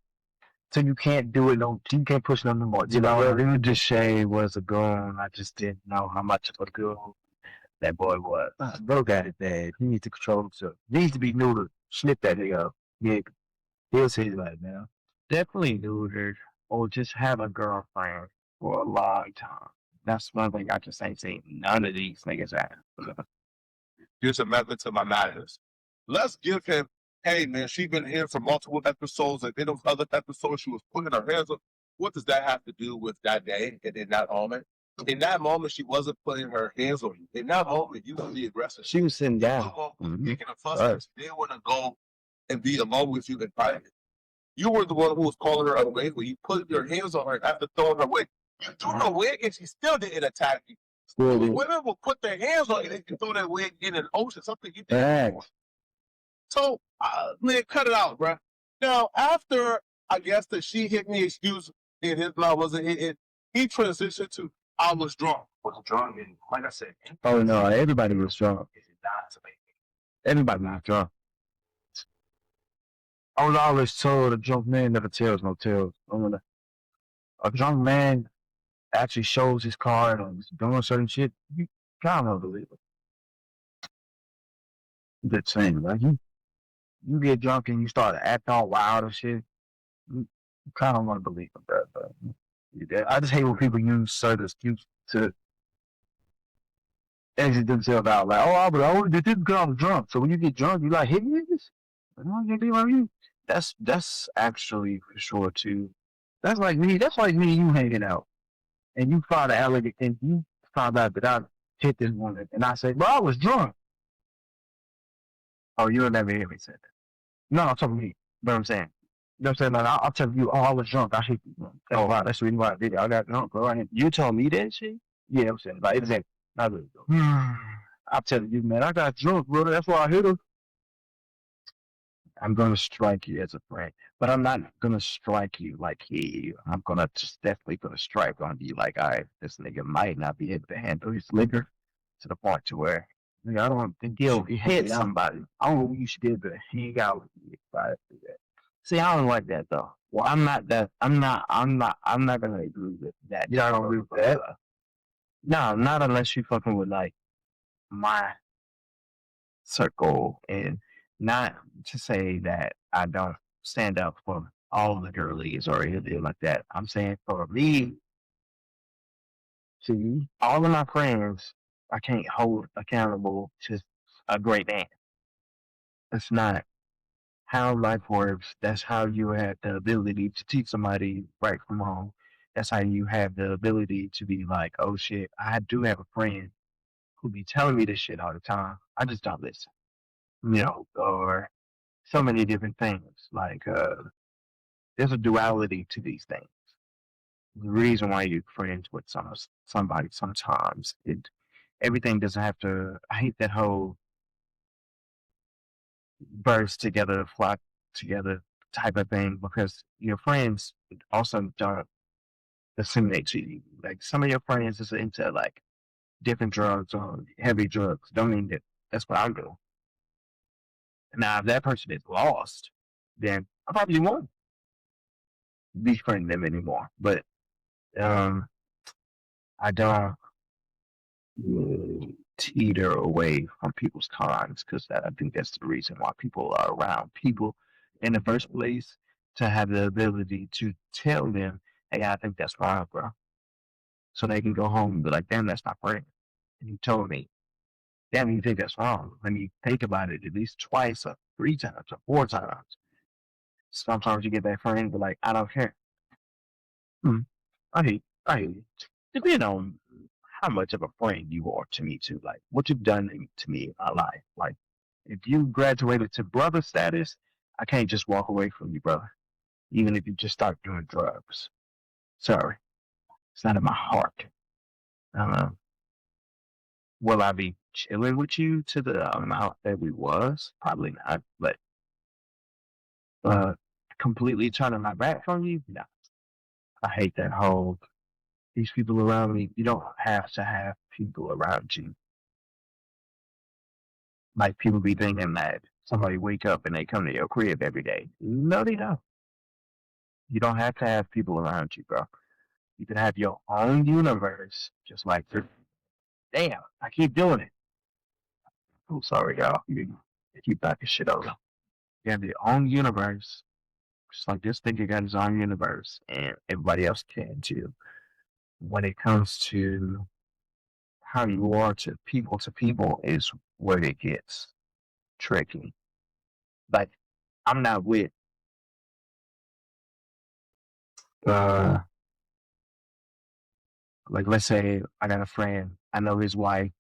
so you can't do it. No, you can't push it no more.
You know, Lil Deshae was a goon. I just didn't know how much of a goon that boy was.
Bro got it bad. He needs to control himself. He needs to be neutered. Snip that nigga up. Yeah, he'll say his life, man.
Definitely neutered, or just have a girlfriend for a long time. That's one thing I just ain't seen none of these niggas have.
Here's a method to my madness. Let's give him, hey man, she's been here for multiple episodes, and in those other episodes she was putting her hands up. What does that have to do with that day and in that moment? In that moment, she wasn't putting her hands on you. In that moment, you were the aggressor.
She was sitting down.
Making a fuss. Right. She didn't want to go and be alone with you in private. You were the one who was calling her unwavering. You put your hands on her after throwing her wig. You threw her wig and she still didn't attack you. Women will put their hands on you and throw that wig in an ocean, something you did before. So, man, cut it out, bro. Now, after, I guess, that she hit me, excuse in his mouth wasn't it, he transitioned to, I was drunk. Was drunk, and like I said.
Oh, no, everybody was drunk. Everybody was drunk. I was always told a drunk man never tells no tales. A drunk man actually shows his card and is doing certain shit. You kind of believe it. Good thing, like you get drunk and you start to act all wild and shit. You kind of want to believe that, but I just hate when people use certain excuses to exit themselves out. Like, oh, but I only did this because I was drunk. So when you get drunk, you like, hit niggas? I don't get like you. That's actually for sure too. That's like me. That's like me and you hanging out, and you find an alligator, and you found out that I hit this woman, and I say, bro, I was drunk. Oh, you'll never hear me say that. No, I'm talking to me. You know what I'm saying? You know what I'm saying? Like, I'll tell you, oh, I was drunk. I hit you. Oh, wow, that's the reason why I did it. I got drunk, bro.
You told me that shit?
Yeah, I'm saying, like, exactly. Not really, though. I'm telling you, man, I got drunk, brother. That's why I hit her. I'm going to strike you as a friend, but I'm not going to strike you like I'm going to just definitely put a strike on you like, all right, this nigga might not be able to handle his liquor to the point to where, nigga, I don't think he'll hit somebody. I don't know what you should do, but he got with me if I do that.
See, I don't like that though. Well, I'm not going to agree with that.
You're not going to agree with that?
No, not unless you fucking with like my circle, and not to say that I don't stand up for all the girlies or anything like that. I'm saying for me, see, all of my friends, I can't hold accountable to a great man. That's not how life works. That's how you have the ability to teach somebody right from wrong. That's how you have the ability to be like, oh shit, I do have a friend who be telling me this shit all the time. I just don't listen. Or so many different things. Like, there's a duality to these things. The reason why you're friends with somebody sometimes, everything doesn't have to, I hate that whole birds together, flock together type of thing, because your friends also don't disseminate to you. Like, some of your friends is into like different drugs or heavy drugs. Don't mean that that's what I'm doing. Now, if that person is lost, then I probably won't befriend them anymore. But I don't teeter away from people's cons because I think that's the reason why people are around people in the first place, to have the ability to tell them, hey, I think that's wrong, bro. So they can go home and be like, damn, that's not right. And you told me, damn, you think that's wrong. Let me think about it at least twice or 3 times or 4 times. Sometimes you get that friend, but like, I don't care. I hate you. Depending on how much of a friend you are to me too, like what you've done to me in my life. Like if you graduated to brother status, I can't just walk away from you, brother. Even if you just start doing drugs. Sorry, it's not in my heart. Will I be chilling with you to the amount that we was? Probably not. But completely turning my back on you? No. I hate that whole these people around me. You don't have to have people around you. Like people be thinking that somebody wake up and they come to your crib every day. No, they don't. You don't have to have people around you, bro. You can have your own universe, just like damn, I keep doing it. I'm sorry, y'all. You keep backing shit over. You have your own universe, just like this thinker got his own universe, and everybody else can too. When it comes to how you are to people is where it gets tricky. Like I'm not with like let's say I got a friend, I know his wife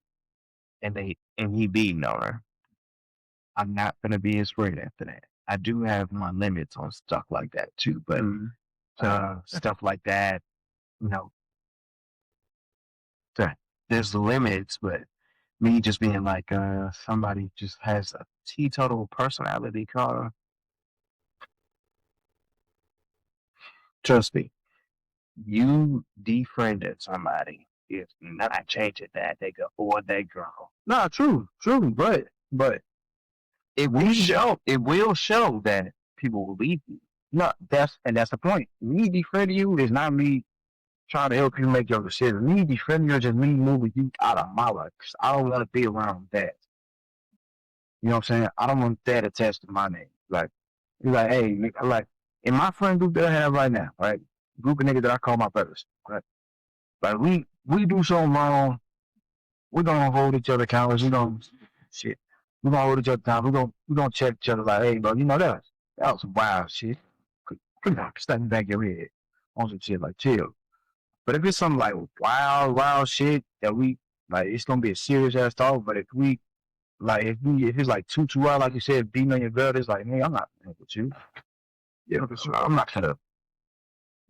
and he beating on her. I'm not gonna be his friend after that. I do have my limits on stuff like that too, but stuff like that, you know, there's limits, but me just being like somebody just has a teetotal personality car. Trust me, you defriended somebody is not changing that nigga or that girl.
Nah, true, but
It will show that people will leave you.
no, that's the point. Me defriending you is not me trying to help you make your decision. Me defriending you is just me moving you out of my life. 'Cause I don't want to be around that. You know what I'm saying? I don't want that attached to my name. Like, you're like, hey, nigga, like, in my friend group that I have right now, right? Group of niggas that I call my brothers, right? Like, we do something wrong, we're gonna hold each other accountable. We're gonna hold each other accountable. We're gonna check each other like, hey, bro, you know that was some wild shit. Step back your head on some shit like chill. But if it's something like wild shit that we like, it's gonna be a serious ass talk. But if we like, if it's like too wild, like you said, beating on your girl, it's like, hey, I'm not with you. Yeah, I'm not gonna.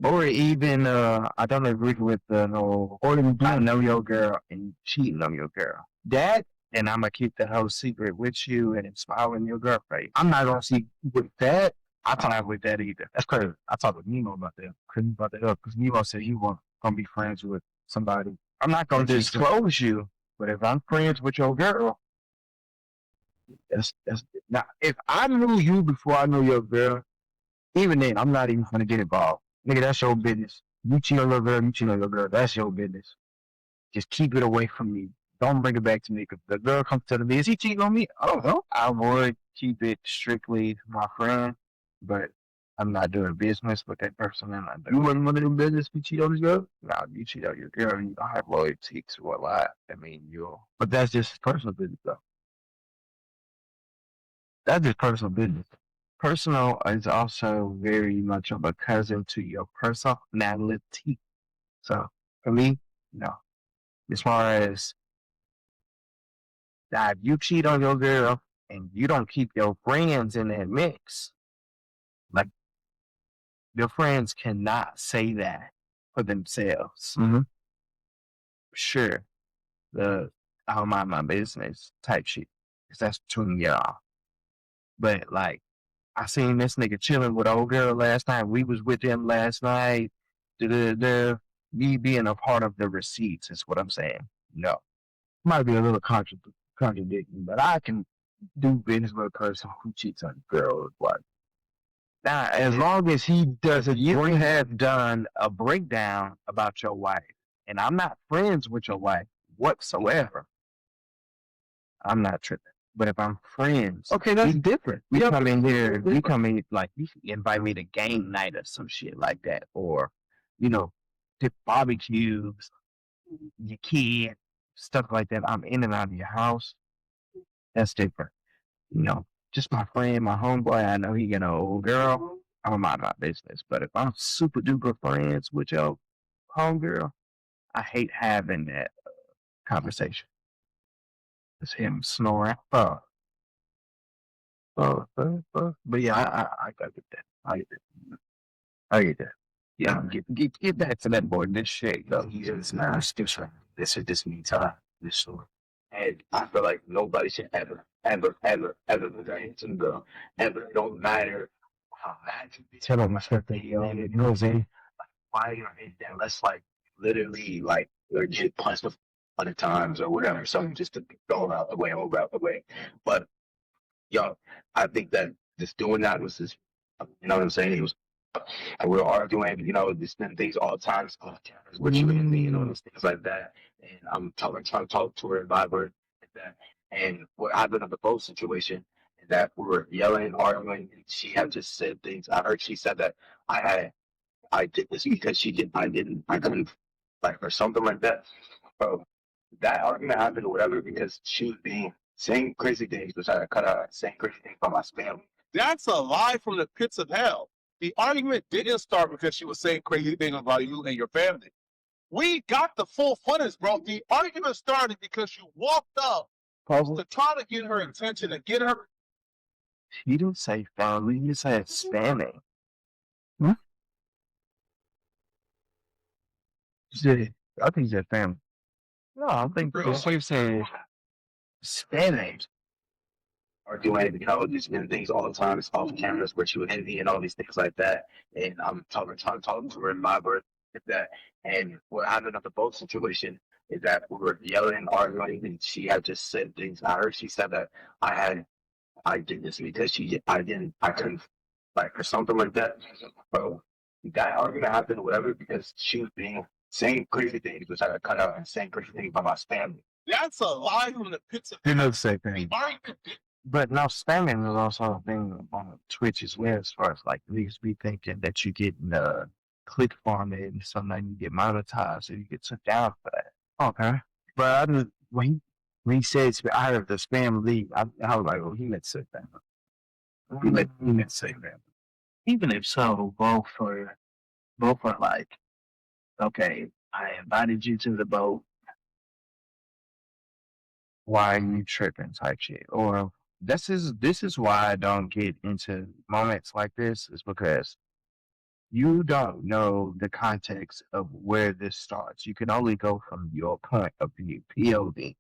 Or even I don't agree with no, or even I know your girl and cheating on your girl. That and I'm gonna keep the whole secret with you and smile in your girl face.
I'm not gonna see with that.
I talk with that either.
That's crazy. I talked with Nemo about that. Couldn't brought that up because Nemo said he was gonna be friends with somebody.
I'm not gonna disclose you, but if I'm friends with your girl,
that's now. If I knew you before I knew your girl, even then, I'm not even gonna get involved. Nigga, that's your business. You cheat on your girl, you cheat on your girl. That's your business. Just keep it away from me. Don't bring it back to me. Cause the girl comes to me, is he cheating on me? I don't know.
I would keep it strictly my friend, but I'm not doing business with that person. I'm not doing.
You wouldn't want to do business if you cheat on this girl?
No, you cheat on your girl, you don't have loyalty to a lot. I mean,
but that's just personal business, though. That's just personal business.
Personal is also very much of a cousin to your personality. So for me, no. As far as that, you cheat on your girl and you don't keep your friends in that mix. Like your friends cannot say that for themselves.
Mm-hmm.
Sure, I'll mind my business type shit, because that's between y'all. But like, I seen this nigga chilling with old girl last night. We was with him last night. Me being a part of the receipts is what I'm saying. No.
might be a little contradicting, but I can do business with a person who cheats on a girl. Like, now, as long as he doesn't, you have done a breakdown about your wife, and I'm not friends with your wife whatsoever. I'm not tripping. But if I'm friends,
Okay, that's different.
we come in here, we come in like you invite me to game night or some shit like that, or you know, dip barbecues, your kid, stuff like that. I'm in and out of your house. That's different. You know, just my friend, my homeboy. I know he got an old girl. I'm mind my business. But if I'm super duper friends with your homegirl, I hate having that conversation. It's him snoring. But yeah, I gotta get that. I get that. Yeah, get back to that boy. This shit, though. He is not still trying. This is this me time. This short. And I feel like nobody should ever do that to the girl. Ever. It don't matter how mad you be. Tell him my stuff that he only knows in. Why you hit that? Let's like literally like or get punched a other times or whatever. Something just to go out the way, over out the way. But yo, I think that just doing that was just, you know what I'm saying? It was, and we were arguing, you know, just things all the time, what you and me, you know, those things like that. And I'm trying to talk to her about her like that. And what happened in the both situation is that we were yelling, arguing, and she had just said things. I heard she said that I did this because I couldn't, like, or something like that. Bro, that argument happened or whatever because she was being saying crazy things, which I cut out saying crazy things about my family.
That's a lie from the pits of hell. The argument didn't start because she was saying crazy things about you and your family. We got the full footage, bro. The argument started because you walked up to try to get her attention and get her.
You didn't say family, you said spamming. Hmm? You said, I think you said family. No, I think you said spamming. Or doing, you know, just doing things all the time. It's off cameras where she would hit me and all these things like that. And I'm trying to talk to her in my birth like that. And what happened at the boat situation is that we were yelling and arguing, and she had just said things. I heard she said that I did this because I couldn't, like, or something like that. Bro, that argument happened, whatever, because she was saying crazy things, which I got cut out, and saying crazy things about my family.
That's a lie from the pits of
hell.
hell.
Didn't say things. But now spamming is also a thing on Twitch as well, as far as like niggas be thinking that you get click farming and sometimes you get monetized and you get took down for that. Okay. But I didn't, when he said I heard the spam league, I was like, oh, he meant to say that. He meant to say that. Even if so, both are like, okay, I invited you to the boat. Why are you tripping type shit? Or this is why I don't get into moments like this, is because you don't know the context of where this starts. You can only go from your point of view, POV.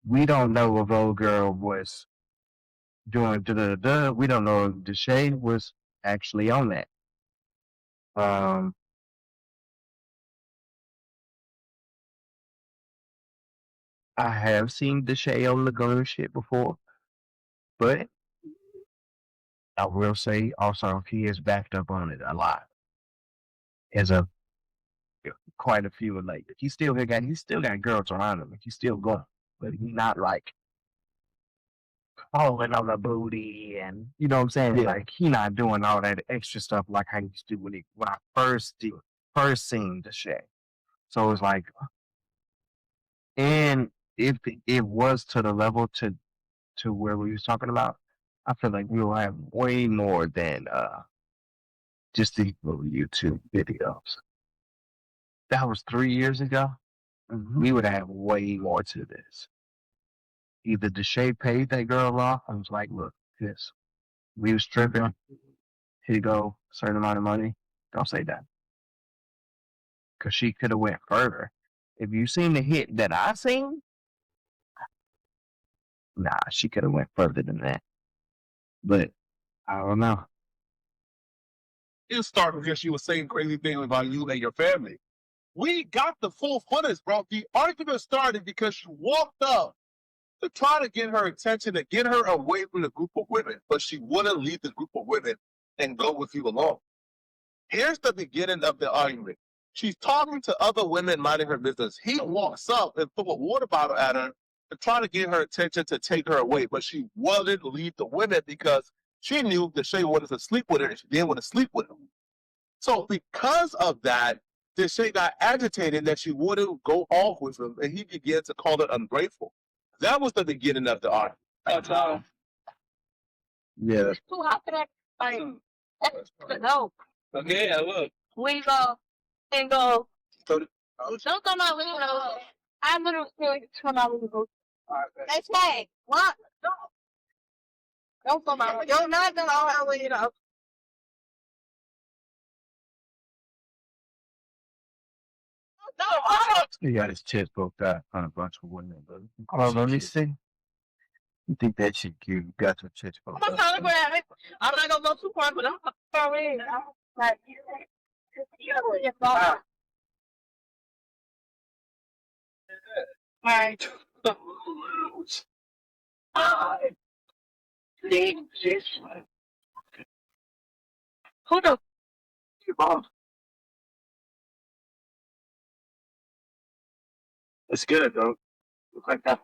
We don't know if old girl was doing da-da-da-da. We don't know if Deshae was actually on that. I have seen Deshae on the gun shit before, but I will say also he is backed up on it a lot. As a quite a few of like he still got girls around him. He's still going, but he's not like falling on the booty and you know what I'm saying. Yeah. Like he not doing all that extra stuff like I used to when I first seen Deshae. So it's like, and if it was to the level to where we was talking about, I feel like we will have way more than just the YouTube videos. That was 3 years ago. Mm-hmm. We would have way more to this. Either Deshae paid that girl off. I was like, look, this. We was tripping. Here you go, a certain amount of money. Don't say that. Because she could have went further. If you seen the hit that I seen, nah, she could have went further than that. But I don't know.
It started because she was saying crazy things about you and your family. We got the full footage, bro. The argument started because she walked up to try to get her attention, to get her away from the group of women, but she wouldn't leave the group of women and go with you alone. Here's the beginning of the argument. She's talking to other women minding her business. He walks up and throws a water bottle at her to try to get her attention to take her away, but she wouldn't leave the women because she knew that she wanted to sleep with her and she didn't want to sleep with him. So because of that, Deshae got agitated that she wouldn't go off with him, and he began to call her ungrateful. That was the beginning of the argument.
That's all.
Yeah.
Who happened? No,
Okay, I will.
we go and go.
So,
Don't come out with no. I'm gonna come out with no. That's fine. What? No. Don't come out. You're not gonna come out with no. No,
He got his chest poked out on a bunch of women, brother.
Oh, let me see.
You think that shit cute? You got your chest poked
I'm
out.
not gonna grab it. I'm not gonna go too far, but I'm far in. Like, Right. Who the
It's good, though. Look like that.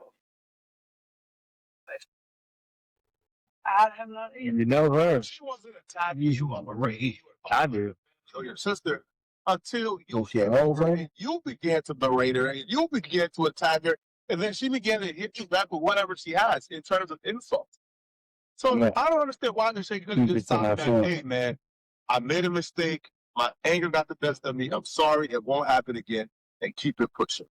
I have not
You know her.
she wasn't attacking you on the radio.
I do.
So your sister, until you
Oh, she had holes on it?
you began to berate her and you began to attack her, and then she began to hit you back with whatever she has in terms of insults. So
Right.
I don't understand why Deshae couldn't
Keep
just
it to
stop that.
myself.
Hey man, I made a mistake. My anger got the best of me. I'm sorry. It won't happen again. And keep it pushing.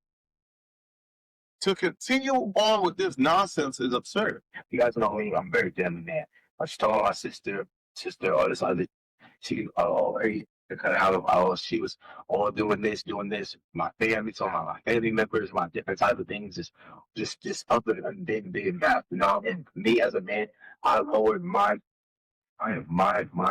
To continue on with this nonsense is absurd.
You guys know me. I'm very damn man. I just told my sister, all this other. She, she was all doing this. My family, so my family members, my different type of things, just other than being that. You know, and me as a man, I lowered my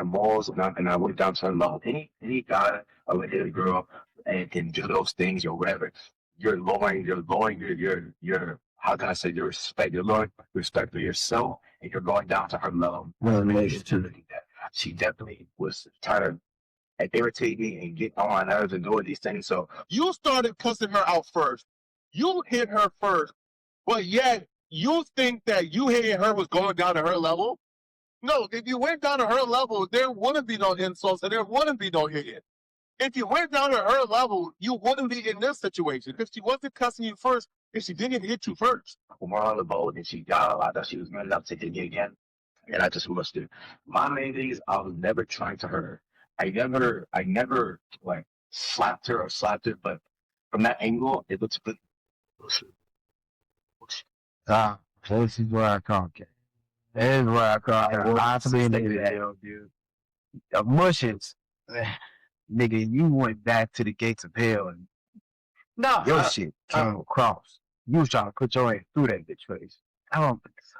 morals, and I went down to love any guy or any girl and can do those things or whatever. You're lowering your how can I say your respect? You're lowering respect for yourself, and you're going down to her level. She definitely was trying to irritate me and get on my nerves and doing these things. So
You started cussing her out first. You hit her first, but yet you think that you hitting her was going down to her level? No, if you went down to her level, there wouldn't be no insults and there wouldn't be no hitting. If you went down to her level, you wouldn't be in this situation. If she wasn't cussing you first, if she didn't hit you first.
we're on the boat, and she got a lot that she was running up to hit me again, and I just must do. My main thing is I was never trying to hurt her. I never like slapped her, but from that angle, it looks good.
This is where I come from. This is where I come from. Lots of video, dude. The mushes. Nigga, you went back to the gates of hell and
No,
your shit came across. You was trying to put your hand through that bitch face. I don't think so.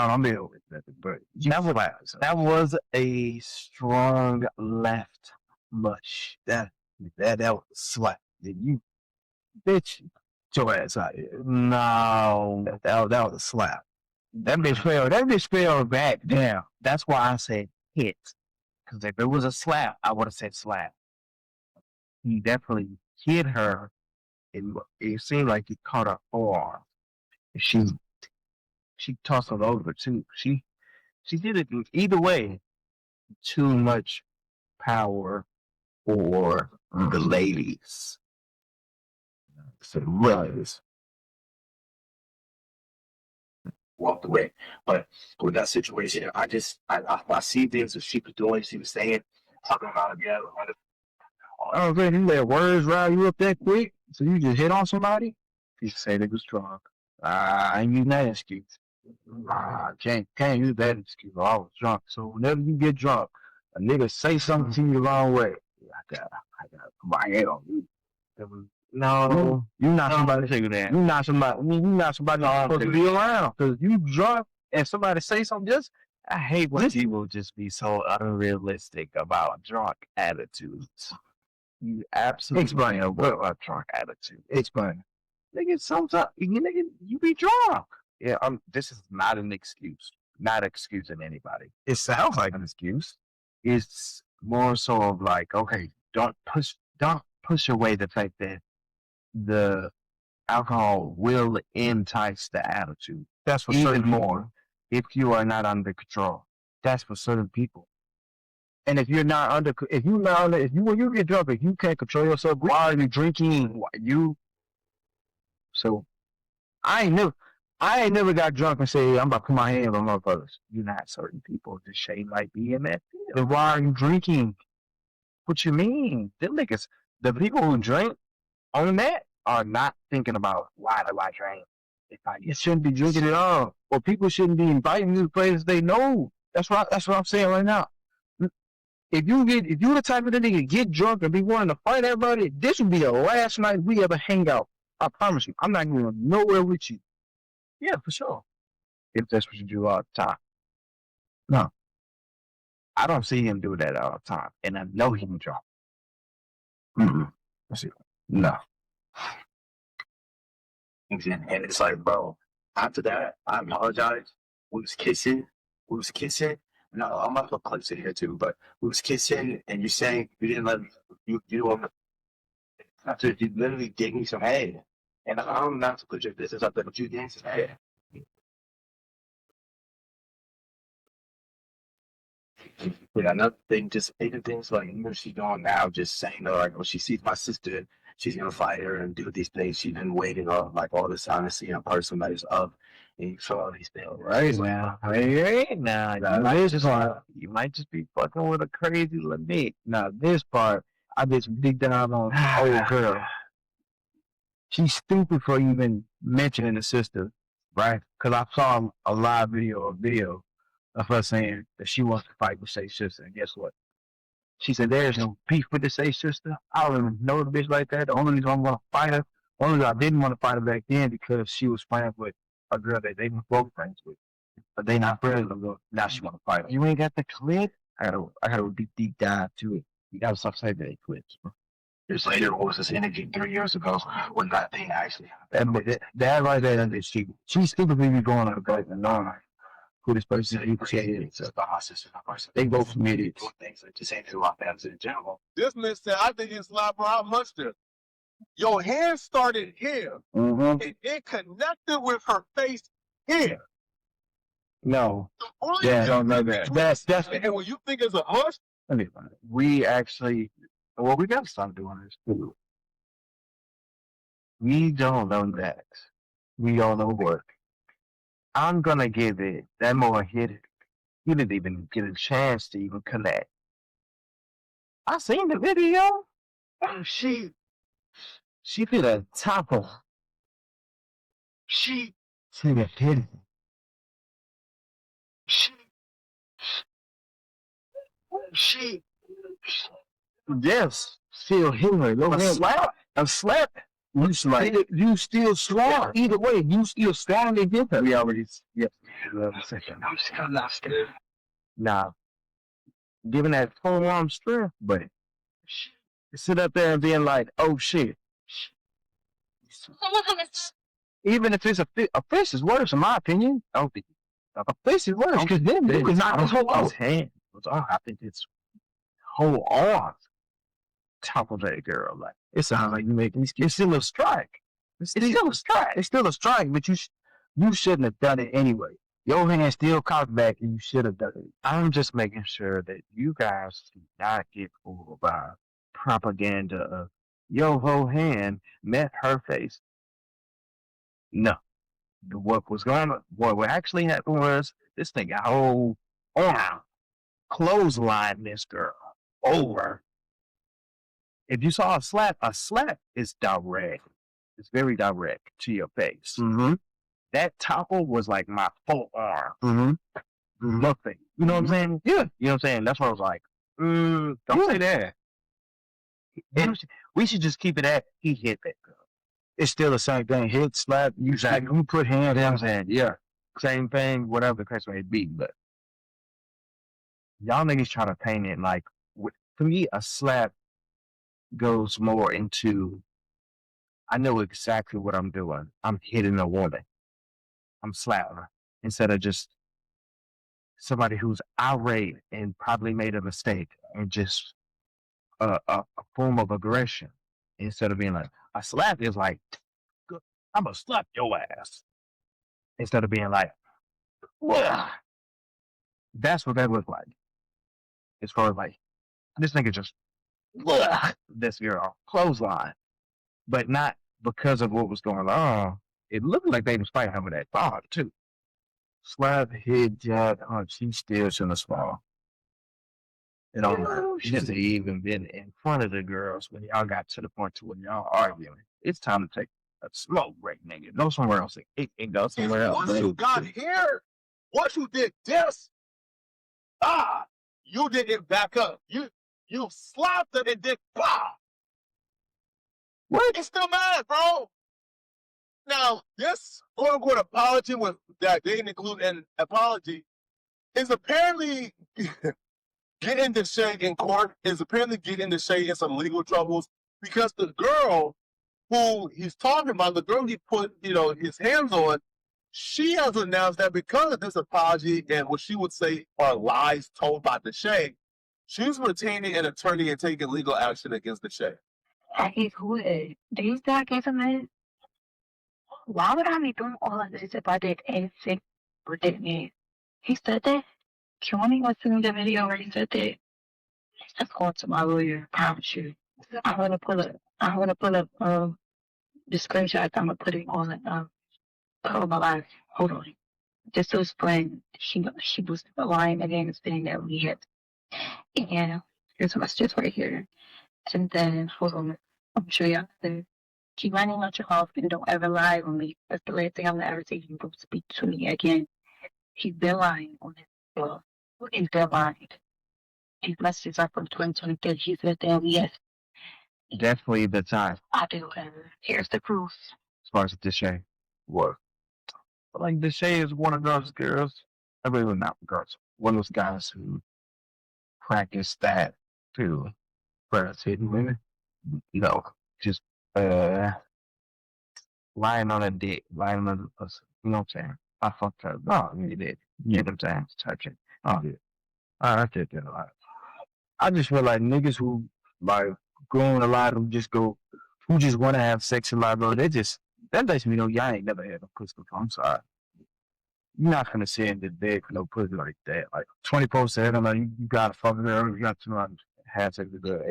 I'm here with nothing, but
that was a strong left mush.
that was a slap. Did you bitch your ass out here?
No,
That was a slap. That bitch fell back down.
that's why I said hit. Because if it was a slap, I would have said slap. He definitely hit her. It seemed like he caught her forearm. She tossed it over too. She did it either way. Too much power for the ladies.
So it was.
Walked away. But with that situation, I see things that she was doing, she was saying, talking about it. Yeah,
I don't think you let words rile you up that quick, so you just hit on somebody. You say they was drunk. I ain't using that excuse. Can't use that excuse. I was drunk. So whenever you get drunk, a nigga say something to you the wrong way. I got my head on you.
No,
You not somebody.
that.
You not somebody. You not somebody supposed to be around. Cause you drunk and somebody say something. Just
I hate when people just be so unrealistic about drunk attitudes. You absolutely
Explain.
know what a drunk attitude.
Explain.
Nigga, sometimes you be drunk. Yeah, this is not an excuse. Not excusing anybody.
It sounds like an excuse.
It's more so of like, okay, don't push away the fact that the alcohol will entice the attitude.
That's for
Even
certain
more
people.
if you are not under control.
That's for certain people. And if when you get drunk, if you can't control yourself, why are you drinking? So I ain't never got drunk and say I'm about to put my hands on motherfuckers.
You're not certain people. The shade might be in that field.
Then why are you drinking?
What you mean? Them niggas, the people who drink on that are not thinking about why do I drink.
You shouldn't be drinking at all, or people shouldn't be inviting you to places they know. That's what I'm saying right now. If you the type of nigga get drunk and be wanting to fight everybody, this would be the last night we ever hang out. I promise you, I'm not going nowhere with you.
Yeah, for sure. If that's what you do all the time.
No,
I don't see him do that all the time, and I know he can drunk.
No.
And it's like, bro, after that, I apologize. We was kissing. No, I'm not gonna close it here too, but we was kissing, and you saying you didn't let you after you literally gave me some head, and I'm not to put your business up there, but you gave me some head. But another thing, just making things like she's doing now, just saying like, when she sees my sister, she's gonna fight her and do these things. She's been waiting on like all this time to see a person that is up, and you saw all these things.
Right now, you might just be fucking with a crazy limit.
Now this part, I did some big down on old girl. She's stupid for even mentioning the sister, right? Because I saw a live video of her saying that she wants to fight with Say's sister, and guess what? She said there's no beef with the Say's sister. I don't even know the bitch like that. The only reason I'm gonna fight her, only reason I didn't want to fight her back then because she was friends with a girl that they were both friends with, but they not friends no more. Now she want to fight her.
You ain't got the clip.
I got a deep dive to it. You gotta stop saying that clips, bro.
Years later, what was this energy 3 years ago when that thing actually happened?
That right there, she's stupid for me going on a guy and knowing who this person is. They both committed.
Things that just ain't too lot fans in general.
This man said, I think it's slap her out much there. Your hand started here,
Mm-hmm.
and it connected with her face here.
No.
The only
Yeah,
thing
don't know that. That's
and when you think it's a hush,
We actually, well, we gotta stop doing this too. We don't know that. We don't know what. I'm gonna give it that more hit. He didn't even get a chance to even connect. I seen the video. She did a topple. She did a hit. She yes, still hitting her. A slap. You still slap. Either way, you still strong and get her. We already, yes. I'm not scared. Nah, giving that forearm strength, but sit up there and being like, oh shit. Even if it's a fist is worse, in my opinion. I don't think a fist is worse because then you can knock his whole his hand. I think it's whole arm topple that girl. Like it sounds like you making it's still a strike. It's still a strike. It's still a strike, but you shouldn't have done it anyway. Your hand still cocked back, and you should have done it. I'm just making sure that you guys do not get fooled by propaganda of your whole hand met her face. No. What actually happened was this thing got whole arm clothesline this girl over. If you saw a slap is direct. It's very direct to your face.
Mm-hmm.
That topple was like my full arm.
Mm-hmm.
Nothing. You know what I'm saying? Yeah. You know what I'm saying? That's why I was like, don't say that. We should just keep it at he hit that girl.
It's still the same thing. Hit, slap, you put hand
You know what I'm
down.
saying? Yeah. Same thing, whatever the case may be. But y'all niggas try to paint it like, to me, a slap goes more into I know exactly what I'm doing. I'm hitting a woman. I'm slapping her instead of just somebody who's irate and probably made a mistake and just a form of aggression instead of being like a slap is like I'm gonna slap your ass instead of being like, "Wah." That's what that looked like. As far as like this nigga just this girl clothesline, but not because of what was going on. It looked like they was fighting over that thought too. Slap, hit, jab, punch. She still shouldn't have small. You know, she should have even been in front of the girls when y'all got to the point to when y'all arguing. It's time to take a smoke break, nigga. Go somewhere else. It go somewhere else.
Once you got here, once you did this, you didn't back up. You slapped it and then what? It's still mad, bro. Now, this quote unquote apology with that didn't include an apology is apparently getting the shade in court, is apparently getting the shade in some legal troubles because the girl who he's talking about, the girl he put, his hands on, she has announced that because of this apology and what she would say are lies told by the Shay, she's retaining an attorney and taking legal action against the Shay.
He's would. Do you start getting mad? Why would I be doing all of this if I did anything or didn't? He said that. Can one of you send me the video where he said that? Let's go to my lawyer. I promise you. I'm gonna pull up the screenshot. I'm gonna put it on my life. Hold on. Just to explain, she was lying against the thing that we had. And here's my stuff right here. And then hold on. I'm sure y'all there. Keep my name out your mouth and don't ever lie on me. That's the last thing I'm gonna ever say. You don't speak to me again. He's been lying on his bill. He's been lying. These messages are from 2023. He said that yes.
Definitely the time.
I do. Here's the proof.
As far as Deshae. What? Like Deshae is one of those girls. I mean, not girls. One of those guys who practice that too. Whereas hitting women, no, just lying on a dick, lying on a, you know what I'm saying? I fucked her. No, you did. You know what I'm saying? Type shit. Oh, yeah. I did that a lot. I just feel like niggas who like going a lot of just go, who just want to have sex a lot, bro. That lets me know y'all ain't never had a pussy before. I'm sorry. You're not gonna sit in the bed for no pussy like that. Like 24/7, like you gotta fuck her. You got to have sex with her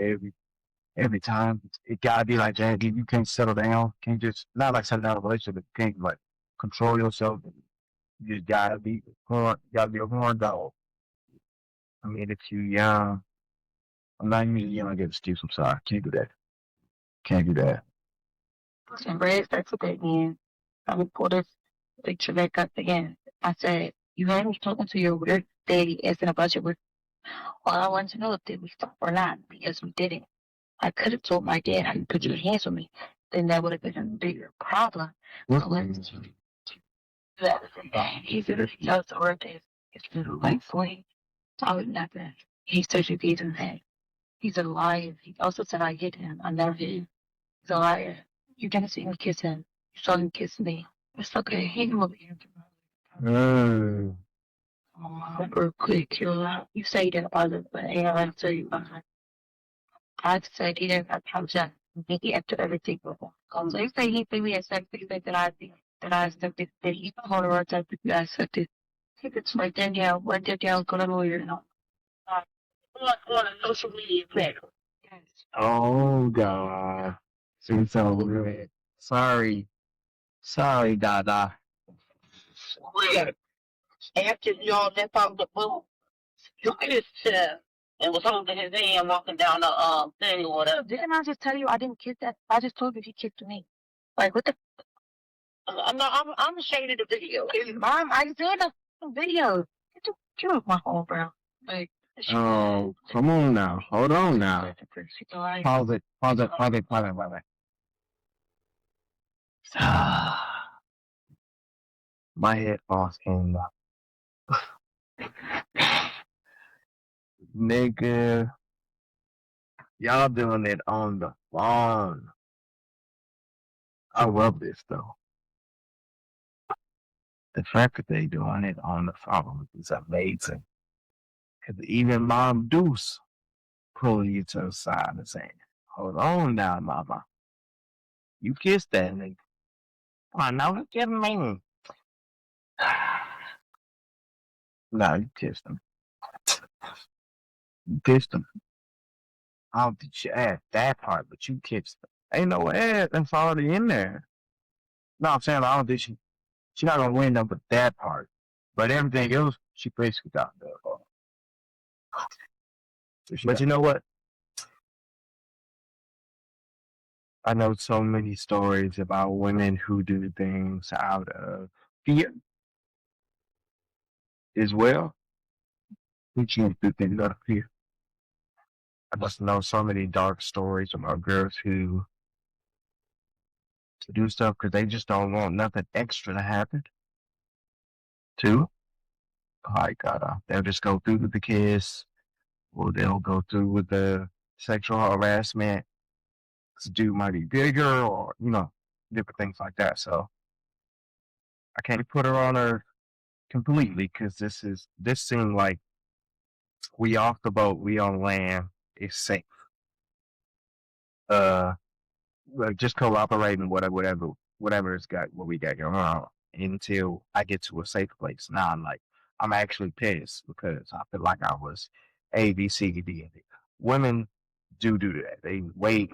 every time. It gotta be like that. You can't settle down. Can't just not like settle down a relationship. But you can't like control yourself. You just gotta be a horn dog. I mean, if you young, I'm not even young. I get excuse. I'm sorry. Can't do that. Can't do that.
And Brad starts with that again. I would pull this picture back up again. I said, you had me talking to your weird daddy asking about your weird. All I wanted to know if did we stop or not because we didn't. I could have told my dad how you put your hands on me. Then that would have been a bigger problem. So let's he said he tells the word that it's little like swing. I would never. He said you beat him head. He's a liar. He also said I hit him. I never hit him. He's a liar. You didn't see me kiss him. You saw him kiss me. It's okay. He can over here. Real quick, you say you didn't bother, but I ain't tell you about it. I said he didn't apologize. He after everything before. So you say he said we had sex, he said that I accepted that he hold the right type I accepted. He could write that down, go to the lawyer and all. On a social media platform. Yes.
Oh God. See, so sorry, Dada.
After y'all left out the boat, you kissed him and was holding his hand walking down the thing or whatever. Didn't I just tell you I didn't kiss that? I just told you he kissed me. Like what the? I'm ashamed of the video. Mom, I did a video. Get off my phone, bro. Like.
Oh, come on now. Hold on now. Pause it. My headphones came up. Nigga. Y'all doing it on the phone. I love this though. The fact that they doing it on the phone is amazing. Cause even Mom Deuce pulling you to the side and saying, "Hold on now, Mama. You kissed that nigga. Come on, now look at me." No, you kissed him. You kissed him. I don't think you add that part, but you kissed him. Ain't no ad that's already in there. No, I'm saying I don't think she's not gonna win them, but that part. But everything else, she basically got the. But you know what? I know so many stories about women who do things out of fear as well. We can't do things out of fear. I just know so many dark stories about girls who do stuff because they just don't want nothing extra to happen. Too. Like, they'll just go through with the kiss, or they'll go through with the sexual harassment. This dude might be bigger, or different things like that. So I can't put her on her completely because this seemed like we off the boat, we on land, it's safe. Like just cooperating whatever it's got what we got going on until I get to a safe place. Now I'm actually pissed because I feel like I was A, B, C, D, and D. Women do that. They wait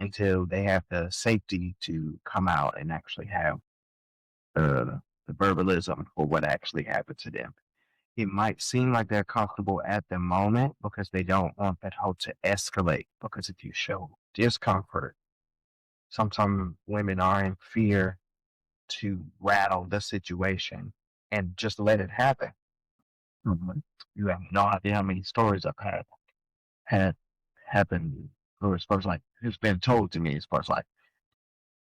until they have the safety to come out and actually have the verbalism for what actually happened to them. It might seem like they're comfortable at the moment because they don't want that whole to escalate. Because if you show discomfort, sometimes women are in fear to rattle the situation and just let it happen. Mm-hmm. You have no idea how many stories I've had happen, or as far as like it's been told to me, as far as like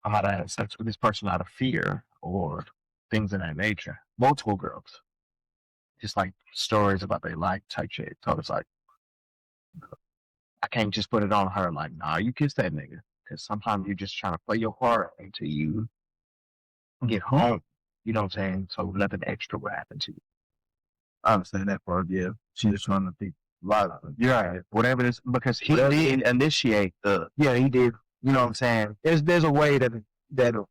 I might have had sex with this person out of fear or things of that nature. Multiple girls, just like stories about their life type shit. So it's like I can't just put it on her like, nah, you kiss that nigga, because sometimes you're just trying to play your part until you get home. You know what I'm saying? So nothing extra will happen to you. I understand that part. Yeah, she was trying to think a lot of it. Yeah, whatever it is, because he did initiate the. Yeah, he did. You know what I'm saying? There's a way that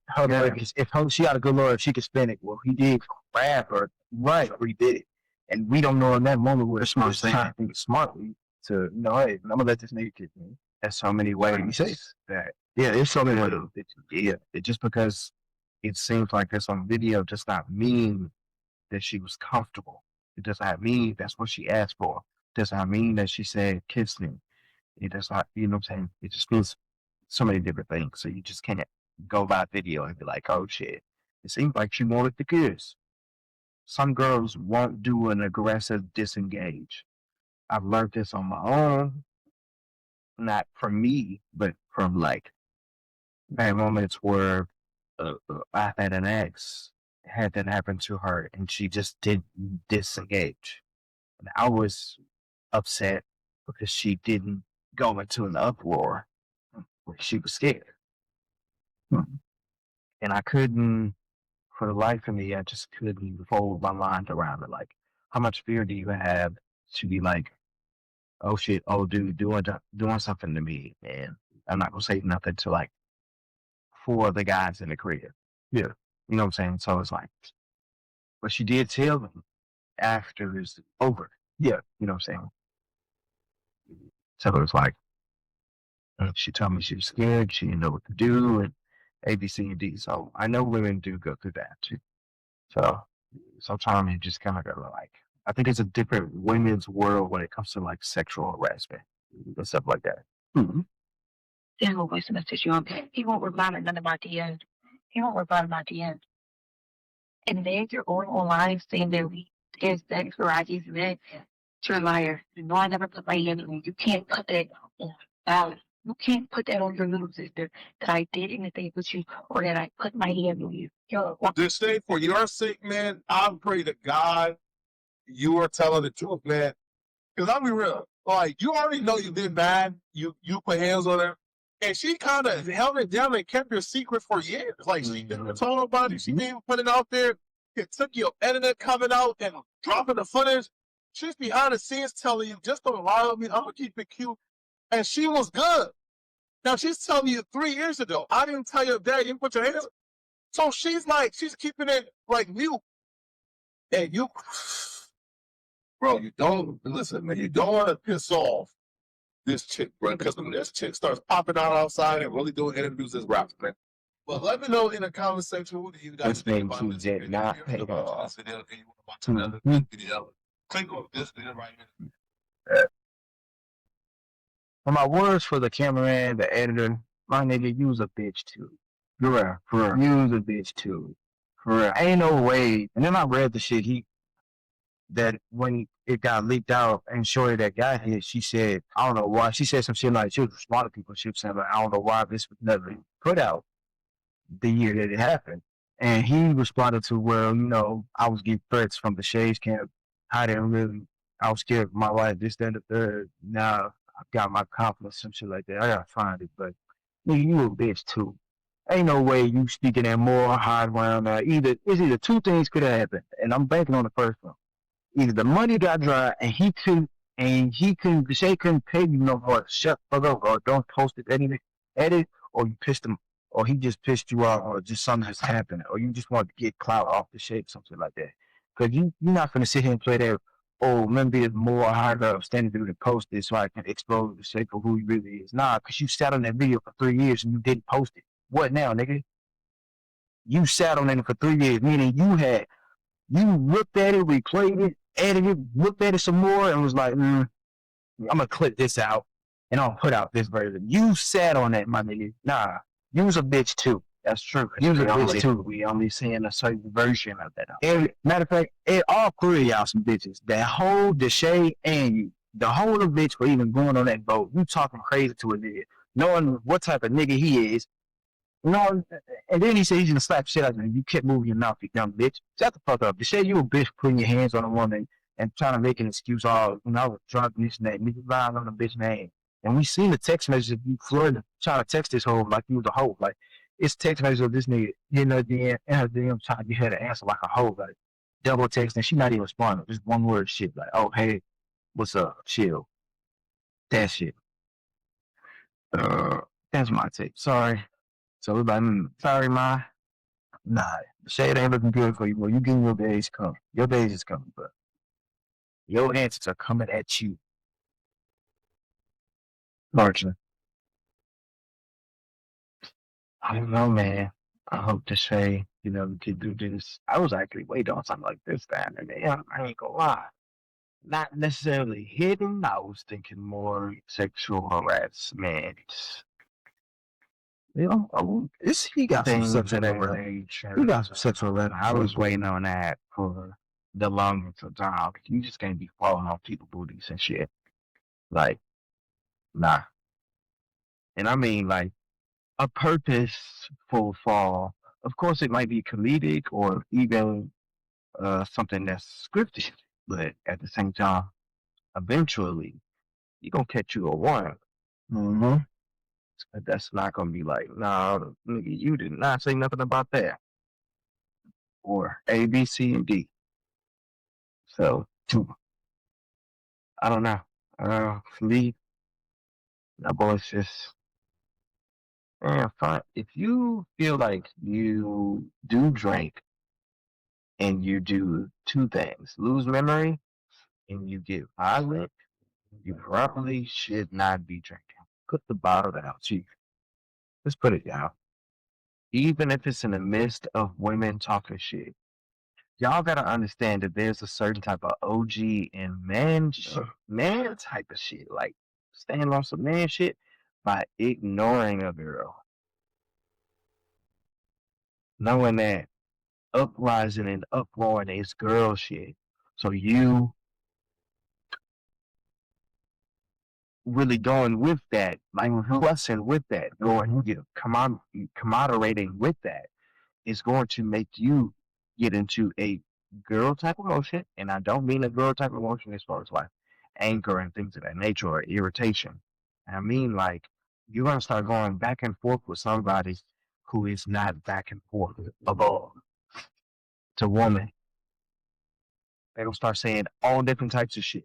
her lawyer, if she got a good lawyer, she could spin it. Well, he did grab her, right? Or he did it, and we don't know in that moment what it's smart trying to think smartly to hey, I'm gonna let this nigga kiss me. There's so many ways that there's so many ways. It just because it seems like it's on video does not mean that she was comfortable. It does not mean that's what she asked for. It does not mean that she said kiss me. It does not, you know what I'm saying? It just means so many different things. So you just can't go by video and be like, oh shit. It seems like she wanted the kiss. Some girls won't do an aggressive disengage. I've learned this on my own, not from me, but from like bad moments where I've had an ex had that happen to her and she just didn't disengage. And I was upset because she didn't go into an uproar where she was scared. And I couldn't, for the life of me, I just couldn't fold my mind around it. Like, how much fear do you have to be like, oh shit, oh dude, doing something to me, man. I'm not gonna say nothing to like 4 other guys in the crib. Yeah. You know what I'm saying? So it's like, but she did tell them after it's over. Yeah. You know what I'm saying? So it was like, she told me she was scared, she didn't know what to do, and A, B, C, and D. So I know women do go through that too. So sometimes you just kind of go like, I think it's a different women's world when it comes to like sexual harassment and stuff like that. Mm-hmm.
Then we'll voice a message you on. He won't reply to none of my DMs. He won't reply to my DMs. And then you're going online saying that we is sex or I just met. You're a liar. You know I never put my hand on you. You can't put that on Alex. You can't put that on your little sister that I did anything with you or that I put my hand on you.
Just say for your sake, man, I pray to God you are telling the truth, man. Because I'll be real. Like, you already know you did bad. You put hands on her. And she kind of held it down and kept your secret for years. Like, she didn't tell nobody. She didn't even put it out there. It took your editor coming out and dropping the footage. She's behind the scenes telling you, just don't lie on me. I'm going to keep it cute. And she was good. Now, she's telling you 3 years ago, I didn't tell your dad you put your hands. So she's like, she's keeping it like mute. And you, bro, you don't, listen, man, you don't want to piss off this chick, bro, because when this chick starts popping out outside and really doing interviews as rappers, man. But let me know in the comment section, what do you guys think about this video?
Not
If
pay
you
off.
watch this video and you want to watch another video, click on this video right here.
For my words for the cameraman, the editor, my nigga, use a bitch too. For real. Use a bitch too. For real. Ain't no way. And then I read the shit that when it got leaked out and shorty that got hit, she said, I don't know why. She said some shit like, she was responding to people. She was saying, like, I don't know why this was never put out the year that it happened. And he responded to, well, you know, I was getting threats from the Shades camp. I was scared for my life, this, that, and the third. Now I got my confidence, some shit like that. I gotta find it. But nigga, you a bitch too. Ain't no way you speaking that more high around that. It's either two things could have happened. And I'm banking on the first one. Either the money got dry and Shay couldn't pay you no more. Shut the fuck up, or don't post it edit, or you pissed him, or he just pissed you off, or just something has happened, or you just want to get clout off the shape, something like that. Because you're not gonna sit here and play that, oh, let me be more higher up standing dude and post this so I can expose the shape of who he really is. Nah, because you sat on that video for 3 years and you didn't post it. What now, nigga? You sat on it for 3 years, meaning you looked at it, replayed it, edited it, looked at it some more, and was like, I'm gonna clip this out, and I'll put out this version. You sat on that, my nigga. Nah, use a bitch too.
That's true.
Use a bitch too.
We only seeing a certain version of that.
Matter of fact, all three of y'all some bitches. That whole Deshay and you, the whole of bitch for even going on that boat. You talking crazy to a nigga, knowing what type of nigga he is. No, and then he said he's gonna slap shit out of you. You kept moving your mouth, you dumb bitch. Shut the fuck up. To say you a bitch putting your hands on a woman and trying to make an excuse all when I was drunk this and that, nigga lying on the bitch name. And we seen the text message of you Florida trying to text this hoe like you was a hoe. Like it's text message of this nigga in her DM trying to get her to answer like a hoe, like double text, and she not even responding. Just one word shit like, oh hey, what's up? Chill. That shit. That's my take. Sorry. So we're like, sorry, ma. Nah, shade ain't looking good for you, boy. You getting your days come. Your days is coming, but your answers are coming at you. Largely.
I don't know, man. I hope to say, we could do this. I was actually waiting on something like this down there. I ain't gonna lie. Not necessarily hidden. I was thinking more sexual harassment.
He got some sexual harassment. He got some sexual harassment.
I was waiting on that for the longest of time. You just can't be falling on people's booties and shit. Like, nah. And I mean, like, a purposeful fall. Of course, it might be comedic or even something that's scripted, but at the same time, eventually, you're gonna catch you a warning.
Mm-hmm.
That's not gonna be like, nah, nigga, you did not say nothing about that. Or A, B, C, and D. So, I don't know. For me, that boy's just, man, fine. If you feel like you do drink and you do two things, lose memory and you get violent, you probably should not be drinking. Put the bottle down, chief. Let's put it down. Even if it's in the midst of women talking shit, y'all gotta understand that there's a certain type of OG and man type of shit, like standing on some man shit by ignoring a girl. Knowing that uprising and uproaring is girl shit. So you really going with that, like fussing with that, commoderating with that is going to make you get into a girl type of emotion. And I don't mean a girl type of emotion as far as like anger and things of that nature or irritation. I mean, like, you're going to start going back and forth with somebody who is not back and forth above to woman. They're going to start saying all different types of shit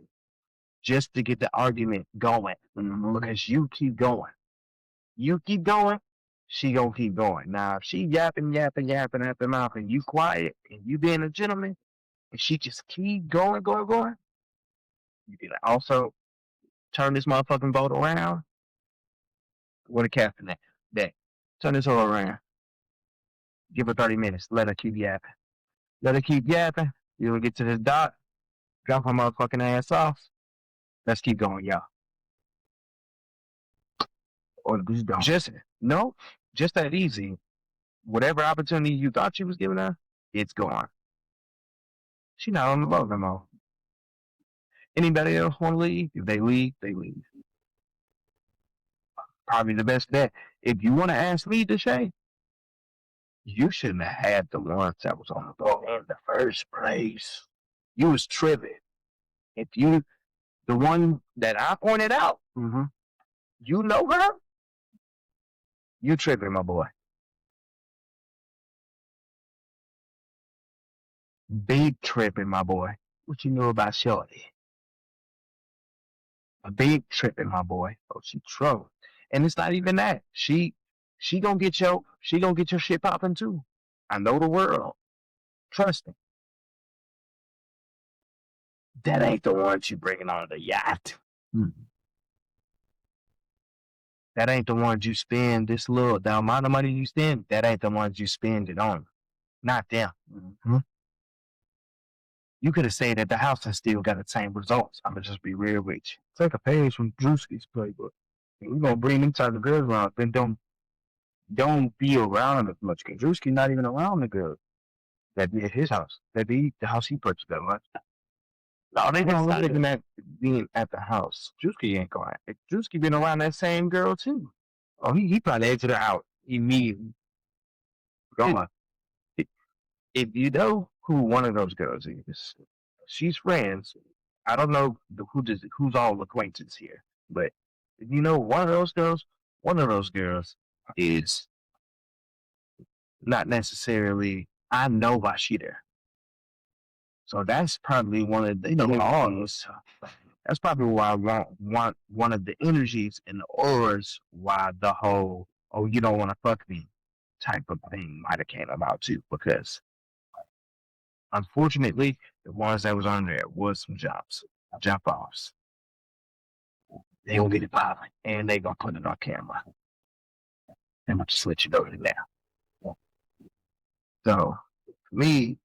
just to get the argument going because you keep going. You keep going, she gonna keep going. Now, if she yapping at the mouth and you quiet and you being a gentleman and she just keep going, you can also turn this motherfucking boat around. What a captain that. Turn this all around. Give her 30 minutes. Let her keep yapping. You'll get to the dock. Drop her motherfucking ass off. Let's keep going, y'all. Or just don't. Just that easy. Whatever opportunity you thought you was giving her, it's gone. She not on the boat no more. Anybody else want to leave? If they leave, they leave. Probably the best bet. If you want to ask me, Deshae, you shouldn't have had the ones that was on the boat in the first place. You was tripping. If you, the one that I pointed out, you know her, you tripping, my boy. Big tripping, my boy. What you know about Shorty? A big tripping, my boy. Oh, she trouble. And it's not even that. She gonna get your shit popping too. I know the world. Trust me. That ain't the ones you bringing on the yacht. That ain't the ones you spend the amount of money you spend, that ain't the ones you spend it on. Not them. You could have stayed at the house and still got the same results. I'm gonna just be real with you. Take a page from Drewski's playbook. We're gonna bring them type of girls around, then don't be around them as much. Cause Drewski not even around the girls that be at his house. That be the house he purchased that much. No, they don't look at being at the house. Drewski ain't going. Drewski been around that same girl too. Oh, he probably exited out immediately. Gone. If you know who one of those girls is, she's friends. I don't know who's all acquaintance here, but if you know one of those girls is not necessarily. I know why she there. So that's probably one of the laws. That's probably why I want one of the energies and the auras why the whole you don't want to fuck me type of thing might have came about too, because unfortunately the ones that was on there was some jump offs. They gonna get it popping and they gonna put it on camera. I'm gonna just let you know that now. So for me,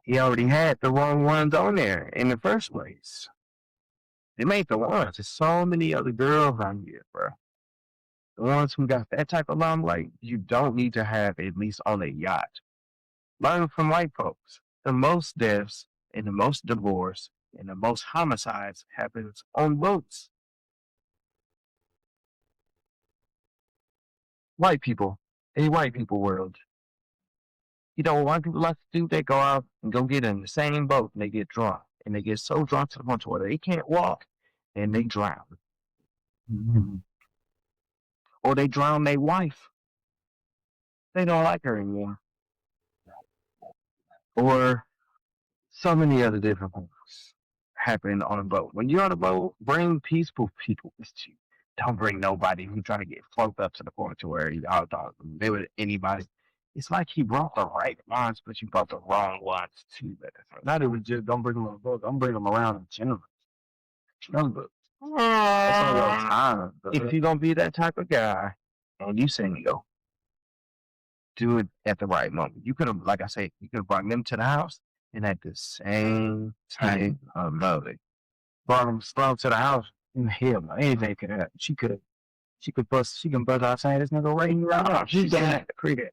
he already had the wrong ones on there in the first place. They made the ones. There's so many other girls on here, bro. The ones who got that type of limelight, you don't need to have at least on a yacht. Learn from white folks. The most deaths and the most divorce and the most homicides happens on boats. White people. A white people world. You know what white people like to do? They go out and go get in the same boat and they get drunk. And they get so drunk to the point where they can't walk and they drown. Or they drown their wife. They don't like her anymore. Or so many other different things happen on a boat. When you're on a boat, bring peaceful people with you. Don't bring nobody who trying to get float up to the point to where y'all don't be with anybody. It's like he brought the right ones, but you brought the wrong ones too. Not even just don't bring them on a boat. Don't bring them around in general. That's all your time. If you're gonna be that type of guy and you single, do it at the right moment. You could have, like I said, you could have brought them to the house and at the same time of it. Brought them to the house and hell no, anything could happen. She can bust outside this nigga right around. She's that.